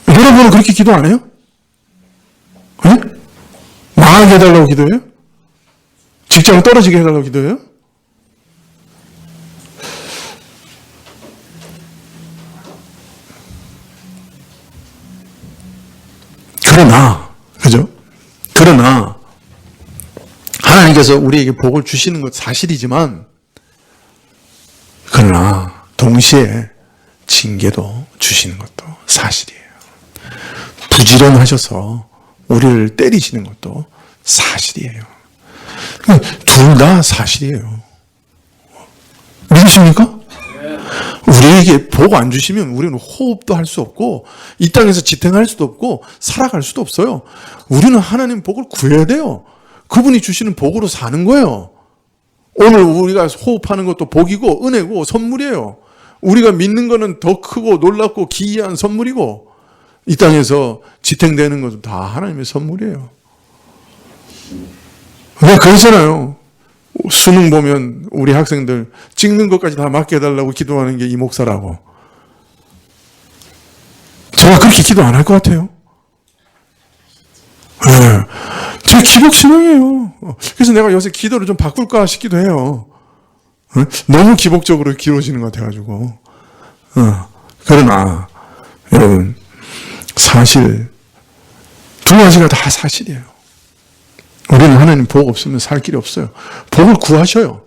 여러분은 그렇게 기도 안 해요? 네? 망하게 해달라고 기도해요? 직장 떨어지게 해달라고 기도해요? 그러나 하나님께서 우리에게 복을 주시는 것 사실이지만 그러나 동시에 징계도 주시는 것도 사실이에요. 부지런하셔서 우리를 때리시는 것도 사실이에요. 둘 다 사실이에요. 믿으십니까? 우리에게 복 안 주시면 우리는 호흡도 할 수 없고 이 땅에서 지탱할 수도 없고 살아갈 수도 없어요. 우리는 하나님 복을 구해야 돼요. 그분이 주시는 복으로 사는 거예요. 오늘 우리가 호흡하는 것도 복이고 은혜고 선물이에요. 우리가 믿는 거는 더 크고 놀랍고 기이한 선물이고 이 땅에서 지탱되는 것도 다 하나님의 선물이에요. 왜 그러잖아요. 수능 보면 우리 학생들 찍는 것까지 다 맡겨달라고 기도하는 게 이 목사라고. 제가 그렇게 기도 안 할 것 같아요. 네. 제 기복신앙이에요. 그래서 내가 요새 기도를 좀 바꿀까 싶기도 해요. 너무 기복적으로 기도하시는 것 같아가지고. 그러나 여러분 사실 두 가지가 다 사실이에요. 우리는 하나님 복 없으면 살 길이 없어요. 복을 구하셔요.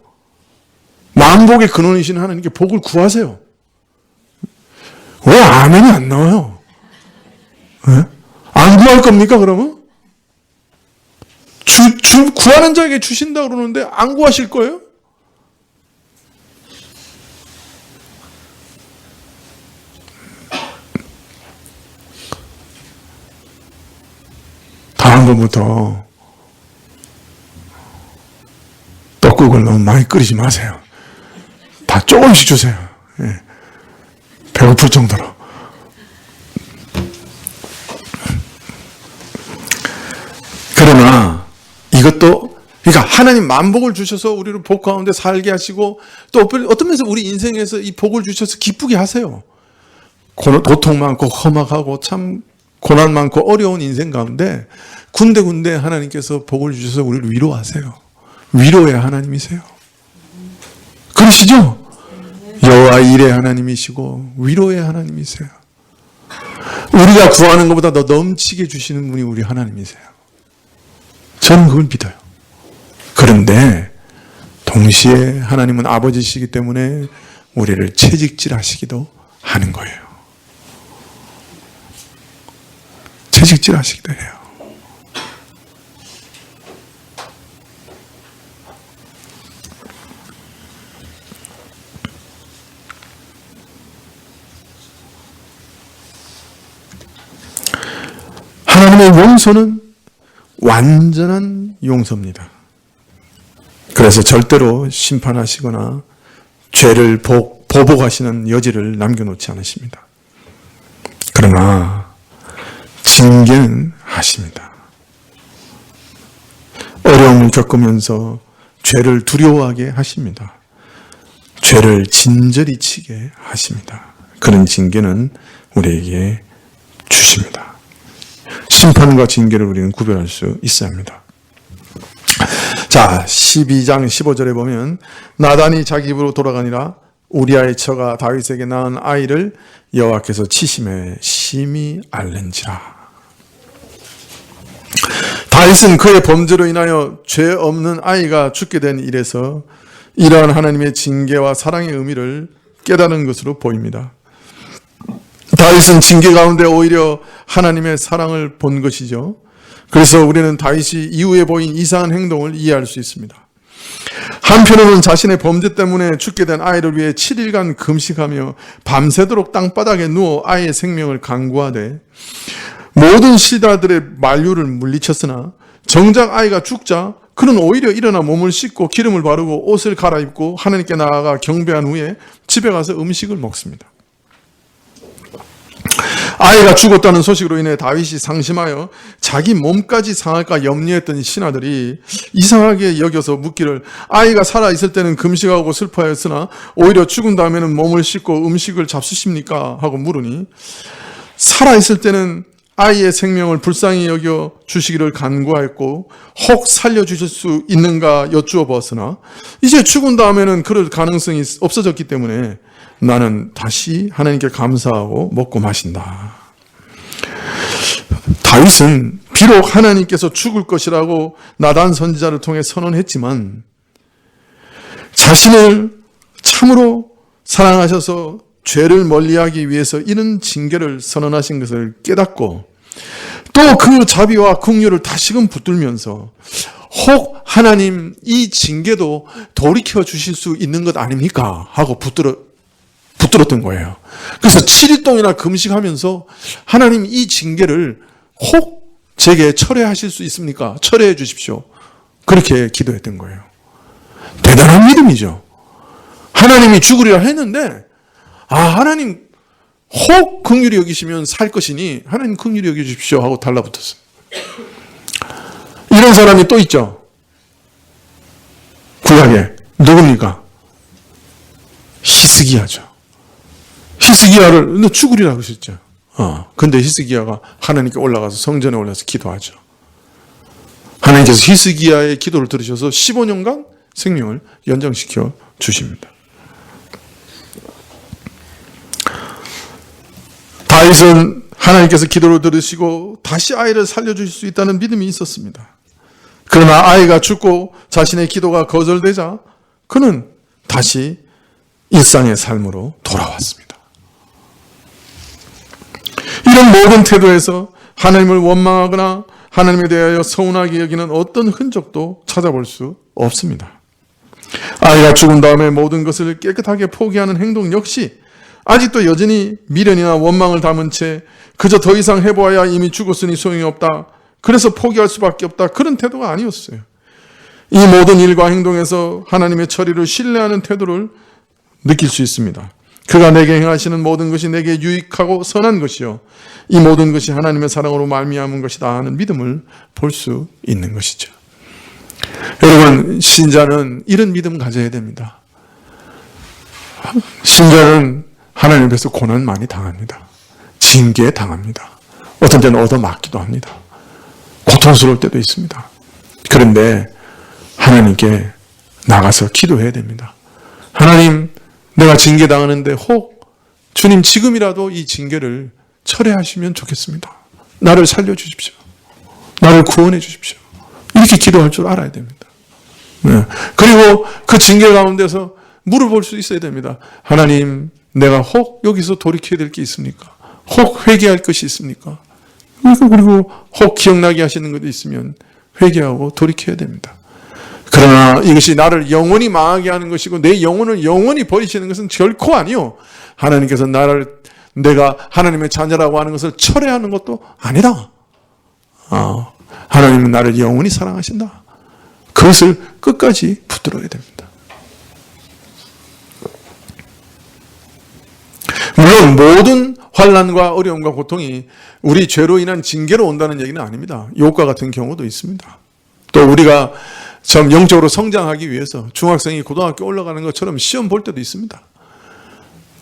만복의 근원이신 하나님께 복을 구하세요. 왜 아멘이 안 나와요? 네? 안 구할 겁니까 그러면? 구하는 자에게 주신다 그러는데 안 구하실 거예요? 다음번부터 떡국을 너무 많이 끓이지 마세요. 다 조금씩 주세요. 예. 배고플 정도로. 그러나 이것도 그러니까 하나님 만복을 주셔서 우리를 복 가운데 살게 하시고 또 어떤 면에서 우리 인생에서 이 복을 주셔서 기쁘게 하세요. 고통 많고 험악하고 참 고난 많고 어려운 인생 가운데 군데군데 하나님께서 복을 주셔서 우리를 위로하세요. 위로의 하나님이세요. 그러시죠? 여호와 일의 하나님이시고 위로의 하나님이세요. 우리가 구하는 것보다 더 넘치게 주시는 분이 우리 하나님이세요. 저는 그걸 믿어요. 그런데 동시에 하나님은 아버지시기 때문에 우리를 채찍질하시기도 하는 거예요. 채찍질하시기도 해요. 하나님의 용서는 완전한 용서입니다. 그래서 절대로 심판하시거나 죄를 보복하시는 여지를 남겨놓지 않으십니다. 그러나 징계는 하십니다. 어려움을 겪으면서 죄를 두려워하게 하십니다. 죄를 진저리 치게 하십니다. 그런 징계는 우리에게 주십니다. 심판과 징계를 우리는 구별할 수 있어야 합니다. 자, 12장 15절에 보면 나단이 자기 집으로 돌아가니라 우리아의 처가 다윗에게 낳은 아이를 여호와께서 치심에 심히 앓는지라. 다윗은 그의 범죄로 인하여 죄 없는 아이가 죽게 된 일에서 이러한 하나님의 징계와 사랑의 의미를 깨달은 것으로 보입니다. 다윗은 징계 가운데 오히려 하나님의 사랑을 본 것이죠. 그래서 우리는 다윗이 이후에 보인 이상한 행동을 이해할 수 있습니다. 한편으로는 자신의 범죄 때문에 죽게 된 아이를 위해 7일간 금식하며 밤새도록 땅바닥에 누워 아이의 생명을 간구하되 모든 시다들의 만류를 물리쳤으나 정작 아이가 죽자 그는 오히려 일어나 몸을 씻고 기름을 바르고 옷을 갈아입고 하나님께 나아가 경배한 후에 집에 가서 음식을 먹습니다. 아이가 죽었다는 소식으로 인해 다윗이 상심하여 자기 몸까지 상할까 염려했던 신하들이 이상하게 여겨서 묻기를 아이가 살아있을 때는 금식하고 슬퍼하였으나 오히려 죽은 다음에는 몸을 씻고 음식을 잡수십니까? 하고 물으니 살아있을 때는 아이의 생명을 불쌍히 여겨 주시기를 간구하였고 혹 살려주실 수 있는가 여쭈어 보았으나 이제 죽은 다음에는 그럴 가능성이 없어졌기 때문에 나는 다시 하나님께 감사하고 먹고 마신다. 다윗은 비록 하나님께서 죽을 것이라고 나단 선지자를 통해 선언했지만 자신을 참으로 사랑하셔서 죄를 멀리하기 위해서 이런 징계를 선언하신 것을 깨닫고 또 그 자비와 긍휼을 다시금 붙들면서 혹 하나님 이 징계도 돌이켜 주실 수 있는 것 아닙니까? 하고 붙들었던 거예요. 그래서 7일 동안이나 금식하면서 하나님 이 징계를 혹 제게 철회하실 수 있습니까? 철회해 주십시오. 그렇게 기도했던 거예요. 대단한 믿음이죠. 하나님이 죽으리라 했는데 하나님 혹 긍휼히 여기시면 살 것이니 하나님 긍휼히 여겨주십시오 하고 달라붙었어요. 이런 사람이 또 있죠. 구약에 누굽니까? 히스기야죠. 히스기야를 너 죽으리라고 하셨죠. 근데 히스기야가 하나님께 올라가서 성전에 올라서 기도하죠. 하나님께서 히스기야의 기도를 들으셔서 15년간 생명을 연장시켜 주십니다. 다윗은 하나님께서 기도를 들으시고 다시 아이를 살려주실 수 있다는 믿음이 있었습니다. 그러나 아이가 죽고 자신의 기도가 거절되자 그는 다시 일상의 삶으로 돌아왔습니다. 이런 모든 태도에서 하나님을 원망하거나 하나님에 대하여 서운하게 여기는 어떤 흔적도 찾아볼 수 없습니다. 아이가 죽은 다음에 모든 것을 깨끗하게 포기하는 행동 역시 아직도 여전히 미련이나 원망을 담은 채 그저 더 이상 해보아야 이미 죽었으니 소용이 없다. 그래서 포기할 수밖에 없다. 그런 태도가 아니었어요. 이 모든 일과 행동에서 하나님의 처리를 신뢰하는 태도를 느낄 수 있습니다. 그가 내게 행하시는 모든 것이 내게 유익하고 선한 것이요 이 모든 것이 하나님의 사랑으로 말미암은 것이다 하는 믿음을 볼 수 있는 것이죠. 여러분, 신자는 이런 믿음 가져야 됩니다. 신자는 하나님 앞에서 고난 많이 당합니다. 징계 당합니다. 어떤 때는 얻어맞기도 합니다. 고통스러울 때도 있습니다. 그런데 하나님께 나가서 기도해야 됩니다. 하나님, 내가 징계 당하는데 혹 주님 지금이라도 이 징계를 철회하시면 좋겠습니다. 나를 살려주십시오. 나를 구원해 주십시오. 이렇게 기도할 줄 알아야 됩니다. 네. 그리고 그 징계 가운데서 물어볼 수 있어야 됩니다. 하나님, 내가 혹 여기서 돌이켜야 될 게 있습니까? 혹 회개할 것이 있습니까? 그리고 혹 기억나게 하시는 것도 있으면 회개하고 돌이켜야 됩니다. 그러나 이것이 나를 영원히 망하게 하는 것이고 내 영혼을 영원히 버리시는 것은 결코 아니요. 하나님께서 내가 하나님의 자녀라고 하는 것을 철회하는 것도 아니다. 하나님은 나를 영원히 사랑하신다. 그것을 끝까지 붙들어야 됩니다. 물론 모든 환난과 어려움과 고통이 우리 죄로 인한 징계로 온다는 얘기는 아닙니다. 욥과 같은 경우도 있습니다. 또 우리가 좀 영적으로 성장하기 위해서 중학생이 고등학교 올라가는 것처럼 시험 볼 때도 있습니다.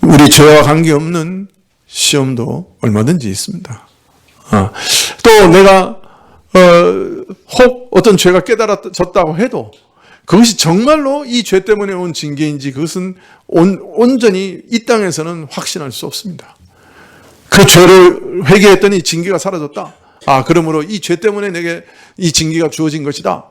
우리 죄와 관계없는 시험도 얼마든지 있습니다. 또 내가 혹 어떤 죄가 깨달아졌다고 해도 그것이 정말로 이 죄 때문에 온 징계인지 그것은 온전히 이 땅에서는 확신할 수 없습니다. 그 죄를 회개했더니 징계가 사라졌다. 그러므로 이 죄 때문에 내게 이 징계가 주어진 것이다.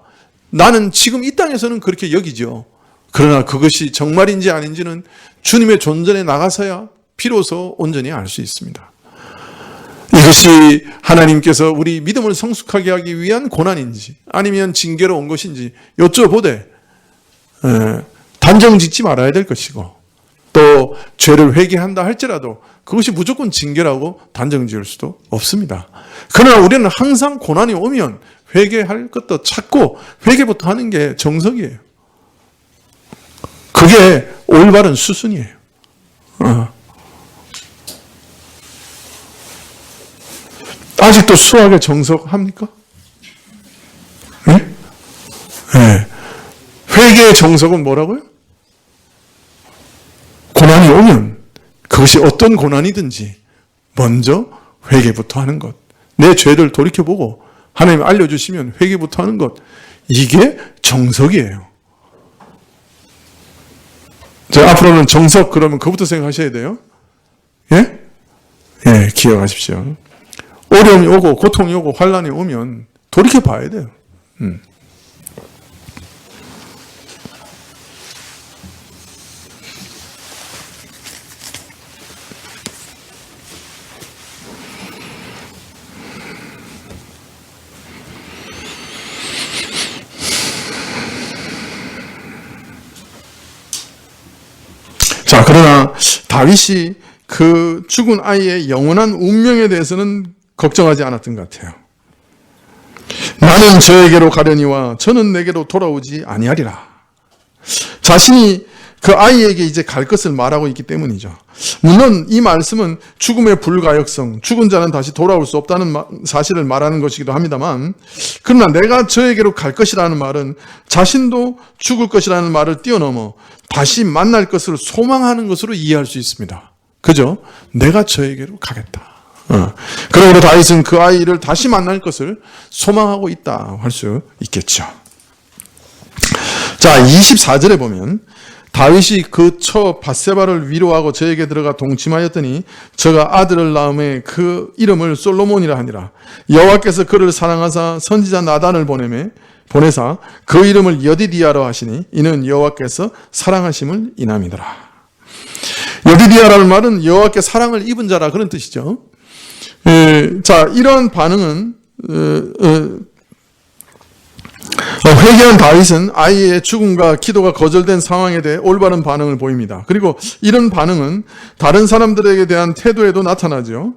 나는 지금 이 땅에서는 그렇게 여기죠. 그러나 그것이 정말인지 아닌지는 주님의 존전에 나가서야 비로소 온전히 알 수 있습니다. 이것이 하나님께서 우리 믿음을 성숙하게 하기 위한 고난인지 아니면 징계로 온 것인지 여쭤보되 단정 짓지 말아야 될 것이고, 또 죄를 회개한다 할지라도 그것이 무조건 징계라고 단정 지을 수도 없습니다. 그러나 우리는 항상 고난이 오면 회개할 것도 찾고 회개부터 하는 게 정석이에요. 그게 올바른 수순이에요. 아직도 수학의 정석 합니까? 네? 네. 회개의 정석은 뭐라고요? 고난이 오면 그것이 어떤 고난이든지 먼저 회개부터 하는 것. 내 죄를 돌이켜보고 하나님 알려주시면 회개부터 하는 것. 이게 정석이에요. 자, 앞으로는 정석 그러면 그것부터 생각하셔야 돼요. 예? 예, 기억하십시오. 어려움이 오고 고통이 오고 환난이 오면 돌이켜봐야 돼요. 자, 그러나 다윗이 그 죽은 아이의 영원한 운명에 대해서는 걱정하지 않았던 것 같아요. 나는 저에게로 가려니와 저는 내게로 돌아오지 아니하리라. 자신이 그 아이에게 이제 갈 것을 말하고 있기 때문이죠. 물론 이 말씀은 죽음의 불가역성, 죽은 자는 다시 돌아올 수 없다는 사실을 말하는 것이기도 합니다만, 그러나 내가 저에게로 갈 것이라는 말은 자신도 죽을 것이라는 말을 뛰어넘어 다시 만날 것을 소망하는 것으로 이해할 수 있습니다. 그죠? 내가 저에게로 가겠다. 그러므로 다윗은 그 아이를 다시 만날 것을 소망하고 있다 할 수 있겠죠. 자, 24절에 보면 다윗이 그 처 밧세바를 위로하고 저에게 들어가 동침하였더니 저가 아들을 낳음에 그 이름을 솔로몬이라 하니라. 여호와께서 그를 사랑하사 선지자 나단을 보내사 그 이름을 여디디아로 하시니 이는 여호와께서 사랑하심을 인함이더라. 여디디아라는 말은 여호와께 사랑을 입은 자라 그런 뜻이죠. 자, 이런 반응은 회개한 다윗은 아이의 죽음과 기도가 거절된 상황에 대해 올바른 반응을 보입니다. 그리고 이런 반응은 다른 사람들에게 대한 태도에도 나타나죠.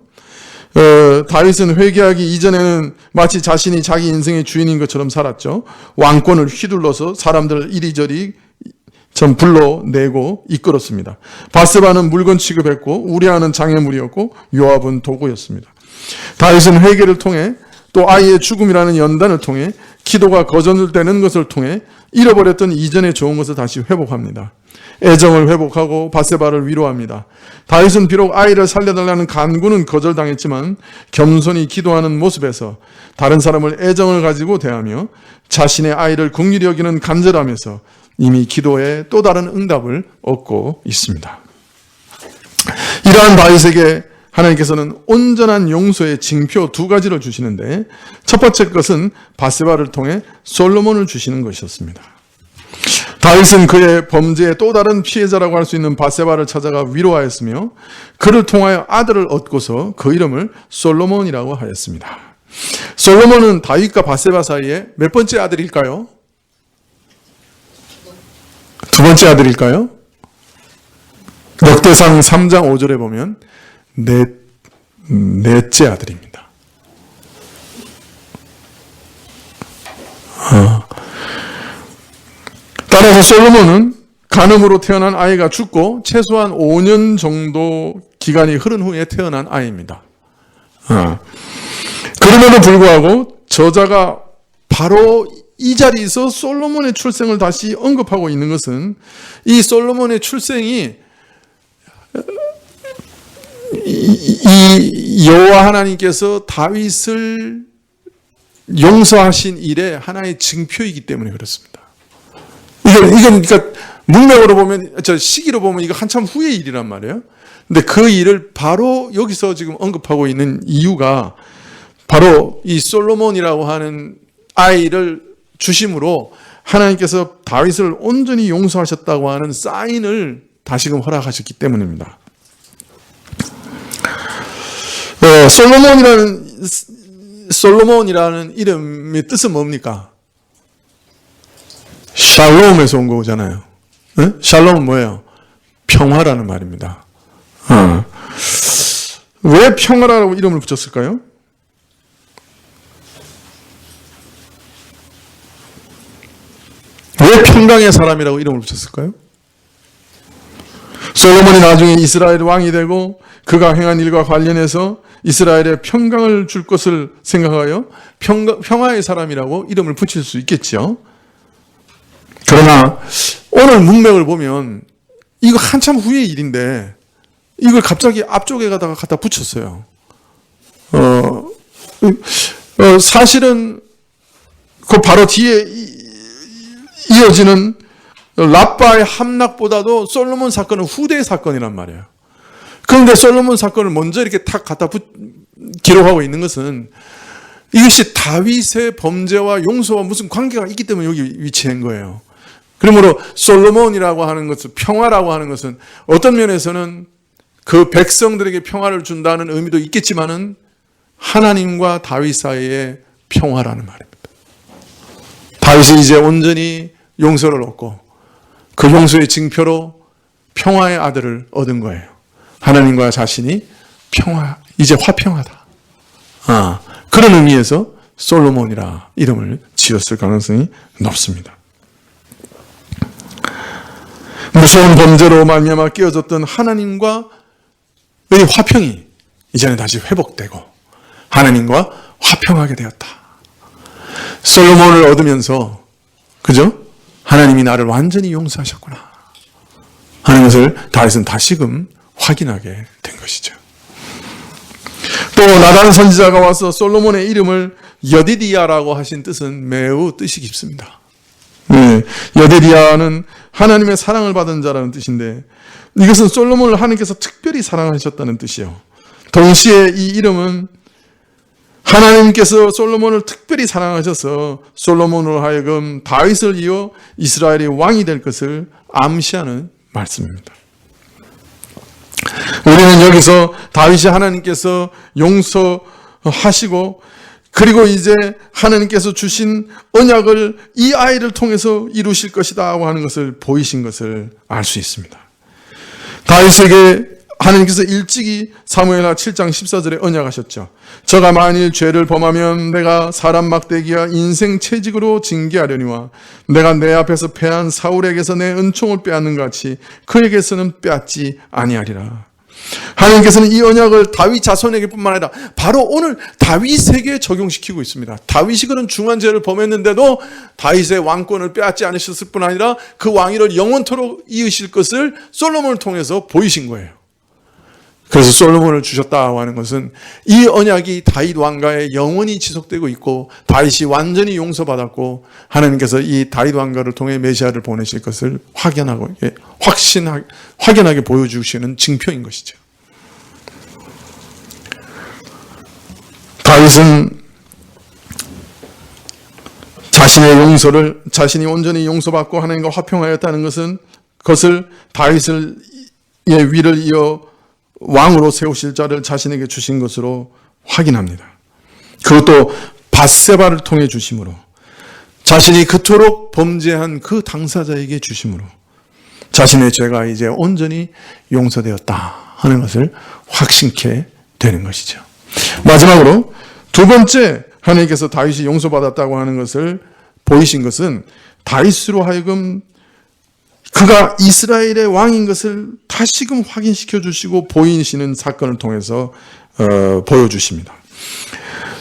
다윗은 회개하기 이전에는 마치 자신이 자기 인생의 주인인 것처럼 살았죠. 왕권을 휘둘러서 사람들을 이리저리 전 불러내고 이끌었습니다. 밧세바는 물건 취급했고 우리아는 장애물이었고 요압은 도구였습니다. 다윗은 회개를 통해 또 아이의 죽음이라는 연단을 통해 기도가 거절되는 것을 통해 잃어버렸던 이전의 좋은 것을 다시 회복합니다. 애정을 회복하고 밧세바를 위로합니다. 다윗은 비록 아이를 살려달라는 간구는 거절당했지만 겸손히 기도하는 모습에서 다른 사람을 애정을 가지고 대하며 자신의 아이를 긍휼히 여기는 간절함에서 이미 기도에 또 다른 응답을 얻고 있습니다. 이러한 다윗에게 하나님께서는 온전한 용서의 징표 두 가지를 주시는데, 첫 번째 것은 밧세바를 통해 솔로몬을 주시는 것이었습니다. 다윗은 그의 범죄의 또 다른 피해자라고 할 수 있는 밧세바를 찾아가 위로하였으며 그를 통하여 아들을 얻고서 그 이름을 솔로몬이라고 하였습니다. 솔로몬은 다윗과 밧세바 사이에 몇 번째 아들일까요? 두 번째 아들일까요? 역대상 3장 5절에 보면 넷째 아들입니다. 따라서 솔로몬은 간음으로 태어난 아이가 죽고 최소한 5년 정도 기간이 흐른 후에 태어난 아이입니다. 그럼에도 불구하고 저자가 바로 이 자리에서 솔로몬의 출생을 다시 언급하고 있는 것은 이 솔로몬의 출생이 이 여호와 하나님께서 다윗을 용서하신 일의 하나의 증표이기 때문에 그렇습니다. 이건 그러니까 문맥으로 보면, 저 시기로 보면 이거 한참 후의 일이란 말이에요. 근데 그 일을 바로 여기서 지금 언급하고 있는 이유가 바로 이 솔로몬이라고 하는 아이를 주심으로 하나님께서 다윗을 온전히 용서하셨다고 하는 사인을 다시금 허락하셨기 때문입니다. 솔로몬이라는 이름의 뜻은 뭡니까? 샬롬에서 온 거잖아요. 네? 샬롬은 뭐예요? 평화라는 말입니다. 왜 평화라고 이름을 붙였을까요? 왜 평강의 사람이라고 이름을 붙였을까요? 솔로몬이 나중에 이스라엘 왕이 되고 그가 행한 일과 관련해서 이스라엘에 평강을 줄 것을 생각하여 평화의 사람이라고 이름을 붙일 수 있겠죠. 그러나 오늘 문맥을 보면 이거 한참 후의 일인데 이걸 갑자기 앞쪽에 갖다 붙였어요. 사실은 그 바로 뒤에 이어지는 랍바의 함락보다도 솔로몬 사건은 후대의 사건이란 말이에요. 그런데 솔로몬 사건을 먼저 이렇게 탁 기록하고 있는 것은 이것이 다윗의 범죄와 용서와 무슨 관계가 있기 때문에 여기 위치한 거예요. 그러므로 솔로몬이라고 하는 것은, 평화라고 하는 것은 어떤 면에서는 그 백성들에게 평화를 준다는 의미도 있겠지만은 하나님과 다윗 사이의 평화라는 말입니다. 다윗이 이제 온전히 용서를 얻고 그 용서의 징표로 평화의 아들을 얻은 거예요. 하나님과 자신이 이제 화평하다. 그런 의미에서 솔로몬이라 이름을 지었을 가능성이 높습니다. 무서운 범죄로 말미암아 깨어졌던 하나님과의 화평이 이제는 다시 회복되고 하나님과 화평하게 되었다. 솔로몬을 얻으면서 그죠? 하나님이 나를 완전히 용서하셨구나 하는 것을 다윗은 다시금 확인하게 된 것이죠. 또 나단 선지자가 와서 솔로몬의 이름을 여디디야라고 하신 뜻은 매우 뜻이 깊습니다. 여디디야는 하나님의 사랑을 받은 자라는 뜻인데 이것은 솔로몬을 하나님께서 특별히 사랑하셨다는 뜻이요. 동시에 이 이름은 하나님께서 솔로몬을 특별히 사랑하셔서 솔로몬으로 하여금 다윗을 이어 이스라엘의 왕이 될 것을 암시하는 말씀입니다. 우리는 여기서 다윗이 하나님께서 용서하시고 그리고 이제 하나님께서 주신 언약을 이 아이를 통해서 이루실 것이다 하는 것을 보이신 것을 알 수 있습니다. 다윗에게 하나님께서 일찍이 사무엘하 7장 14절에 언약하셨죠. 저가 만일 죄를 범하면 내가 사람 막대기와 인생 채찍으로 징계하려니와 내가 내 앞에서 패한 사울에게서 내 은총을 빼앗는 같이 그에게서는 빼앗지 아니하리라. 하나님께서는 이 언약을 다윗 자손에게 뿐만 아니라 바로 오늘 다윗에게 적용시키고 있습니다. 다윗이 그런 중한 죄를 범했는데도 다윗의 왕권을 빼앗지 않으셨을 뿐 아니라 그 왕위를 영원토록 이으실 것을 솔로몬을 통해서 보이신 거예요. 그래서 솔로몬을 주셨다고 하는 것은 이 언약이 다윗 왕가에 영원히 지속되고 있고 다윗이 완전히 용서받았고 하나님께서 이 다윗 왕가를 통해 메시아를 보내실 것을 확연하게 보여주시는 징표인 것이죠. 다윗은 자신의 용서를 자신이 온전히 용서받고 하나님과 화평하였다는 것을 다윗의 위를 이어 왕으로 세우실 자를 자신에게 주신 것으로 확인합니다. 그것도 밧세바를 통해 주심으로 자신이 그토록 범죄한 그 당사자에게 주심으로 자신의 죄가 이제 온전히 용서되었다 하는 것을 확신케 되는 것이죠. 마지막으로 두 번째 하나님께서 다윗이 용서받았다고 하는 것을 보이신 것은 다윗으로 하여금 그가 이스라엘의 왕인 것을 다시금 확인시켜 주시고 보이시는 사건을 통해서 보여주십니다.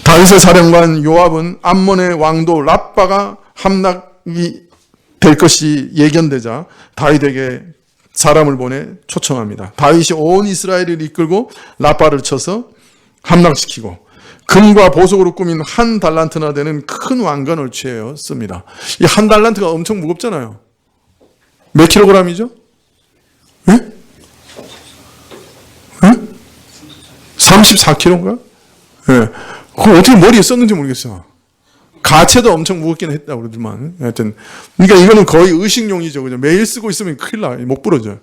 다윗의 사령관 요압은 암몬의 왕도 랍바가 함락이 될 것이 예견되자 다윗에게 사람을 보내 초청합니다. 다윗이 온 이스라엘을 이끌고 랍바를 쳐서 함락시키고 금과 보석으로 꾸민 한 달란트나 되는 큰 왕관을 취하였습니다. 이 한 달란트가 엄청 무겁잖아요. 몇 킬로그램이죠? 예? 예? 34kg인가? 예. 그걸 어떻게 머리에 썼는지 모르겠어. 가채도 엄청 무겁긴 했다 그러더만. 하여튼 그러니까 이거는 거의 의식용이죠. 그죠? 매일 쓰고 있으면 큰일 나. 목 부러져.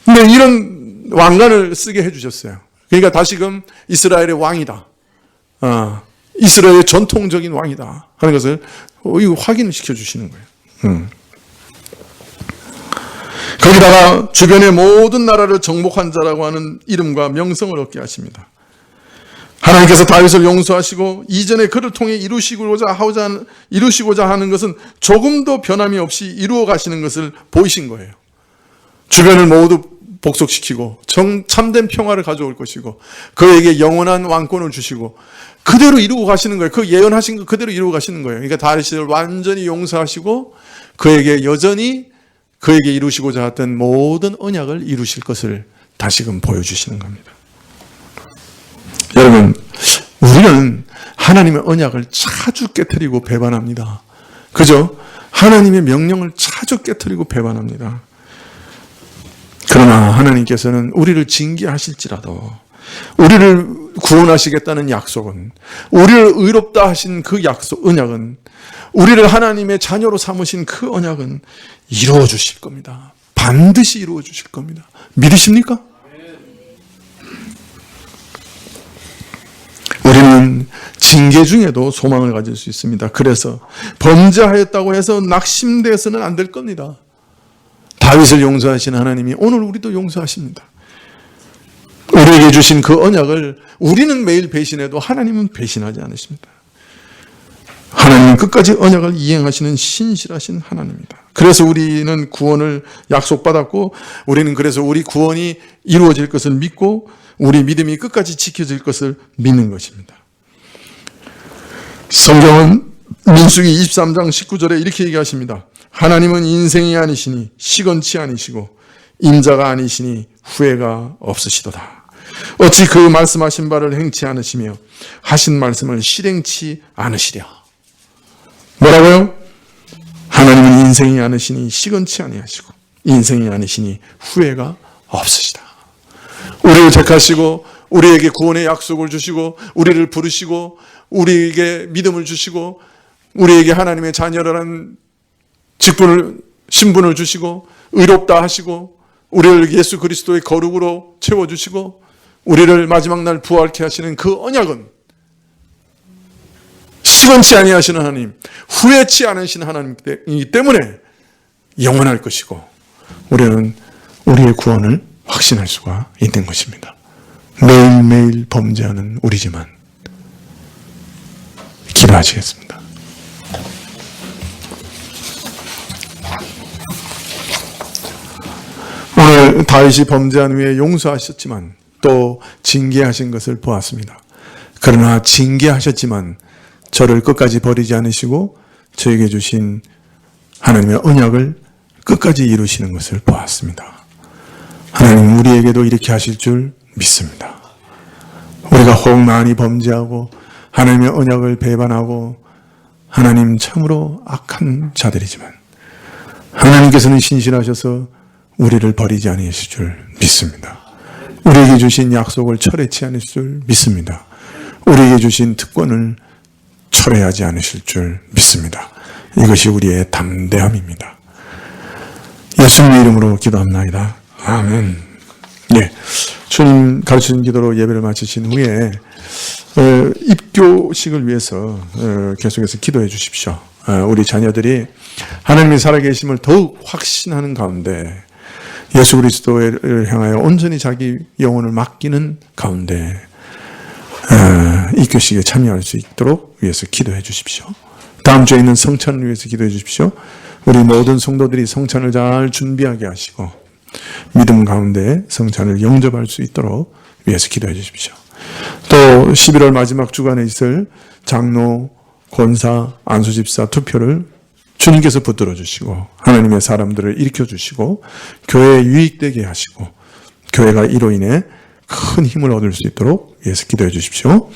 근데 이런 왕관을 쓰게 해주셨어요. 그러니까 다시금 이스라엘의 왕이다. 이스라엘의 전통적인 왕이다 하는 것을 이거 확인시켜 주시는 거예요. 거기다가 주변의 모든 나라를 정복한 자라고 하는 이름과 명성을 얻게 하십니다. 하나님께서 다윗을 용서하시고 이전에 그를 통해 이루시고자 하는 것은 조금도 변함이 없이 이루어 가시는 것을 보이신 거예요. 주변을 모두 복속시키고 참된 평화를 가져올 것이고 그에게 영원한 왕권을 주시고 그대로 이루고 가시는 거예요. 그 예언하신 거 그대로 이루고 가시는 거예요. 그러니까 다윗을 완전히 용서하시고 그에게 여전히 그에게 이루시고자 했던 모든 언약을 이루실 것을 다시금 보여주시는 겁니다. 여러분, 우리는 하나님의 언약을 자주 깨트리고 배반합니다. 그죠? 하나님의 명령을 자주 깨트리고 배반합니다. 그러나 하나님께서는 우리를 징계하실지라도 우리를 구원하시겠다는 약속은, 우리를 의롭다 하신 그 약속, 언약은, 우리를 하나님의 자녀로 삼으신 그 언약은 이루어 주실 겁니다. 반드시 이루어 주실 겁니다. 믿으십니까? 우리는 징계 중에도 소망을 가질 수 있습니다. 그래서 범죄하였다고 해서 낙심되어서는 안 될 겁니다. 다윗을 용서하신 하나님이 오늘 우리도 용서하십니다. 우리에게 주신 그 언약을 우리는 매일 배신해도 하나님은 배신하지 않으십니다. 하나님은 끝까지 언약을 이행하시는 신실하신 하나님입니다. 그래서 우리는 구원을 약속받았고 우리는 그래서 우리 구원이 이루어질 것을 믿고 우리 믿음이 끝까지 지켜질 것을 믿는 것입니다. 성경은 민수기 23장 19절에 이렇게 얘기하십니다. 하나님은 인생이 아니시니 시건치 아니시고 인자가 아니시니 후회가 없으시도다. 어찌 그 말씀하신 바를 행치 않으시며 하신 말씀을 실행치 않으시랴. 뭐라고요? 하나님은 인생이 아니시니 시건치 아니하시고 인생이 아니시니 후회가 없으시다. 우리를 택하시고 우리에게 구원의 약속을 주시고 우리를 부르시고 우리에게 믿음을 주시고 우리에게 하나님의 자녀라는 신분을 주시고 의롭다 하시고 우리를 예수 그리스도의 거룩으로 채워주시고 우리를 마지막 날 부활케 하시는 그 언약은 시건치 아니하시는 하나님, 후회치 않으시는 하나님이기 때문에 영원할 것이고 우리는 우리의 구원을 확신할 수가 있는 것입니다. 매일매일 범죄하는 우리지만 기도하시겠습니다. 오늘 다윗이 범죄한 후에 용서하셨지만 또 징계하신 것을 보았습니다. 그러나 징계하셨지만 저를 끝까지 버리지 않으시고 저에게 주신 하나님의 언약을 끝까지 이루시는 것을 보았습니다. 하나님 우리에게도 이렇게 하실 줄 믿습니다. 우리가 혹 많이 범죄하고 하나님의 언약을 배반하고 하나님 참으로 악한 자들이지만 하나님께서는 신실하셔서 우리를 버리지 않으실 줄 믿습니다. 우리에게 주신 약속을 철회치 않으실 줄 믿습니다. 우리에게 주신 특권을 철회하지 않으실 줄 믿습니다. 이것이 우리의 담대함입니다. 예수님의 이름으로 기도합나이다. 아멘. 네, 주님 가르치신 기도로 예배를 마치신 후에 입교식을 위해서 계속해서 기도해 주십시오. 우리 자녀들이 하나님의 살아계심을 더욱 확신하는 가운데 예수 그리스도를 향하여 온전히 자기 영혼을 맡기는 가운데 입교식에 참여할 수 있도록 위해서 기도해 주십시오. 다음 주에 있는 성찬을 위해서 기도해 주십시오. 우리 모든 성도들이 성찬을 잘 준비하게 하시고 믿음 가운데 성찬을 영접할 수 있도록 위해서 기도해 주십시오. 또 11월 마지막 주간에 있을 장로, 권사, 안수집사 투표를 주님께서 붙들어 주시고 하나님의 사람들을 일으켜 주시고 교회에 유익되게 하시고 교회가 이로 인해 큰 힘을 얻을 수 있도록 위해서 기도해 주십시오.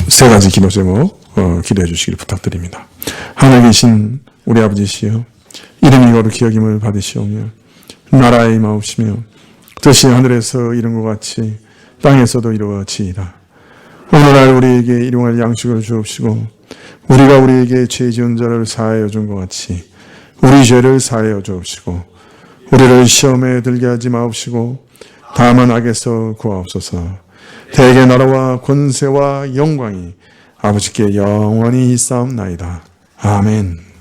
세 가지 기도 제목 기도해 주시기를 부탁드립니다. 하늘에 계신 우리 아버지시여, 이름이 거룩히 여김을 받으시오며 나라의 임하옵시며 뜻이 하늘에서 이룬 것 같이 땅에서도 이루어지이다. 오늘날 우리에게 일용할 양식을 주옵시고 우리가 우리에게 죄 지은 자를 사하여 준 것 같이 우리 죄를 사하여 주옵시고 우리를 시험에 들게 하지 마옵시고 다만 악에서 구하옵소서. 대개 나라와 권세와 영광이 아버지께 영원히 있사옵나이다. 아멘.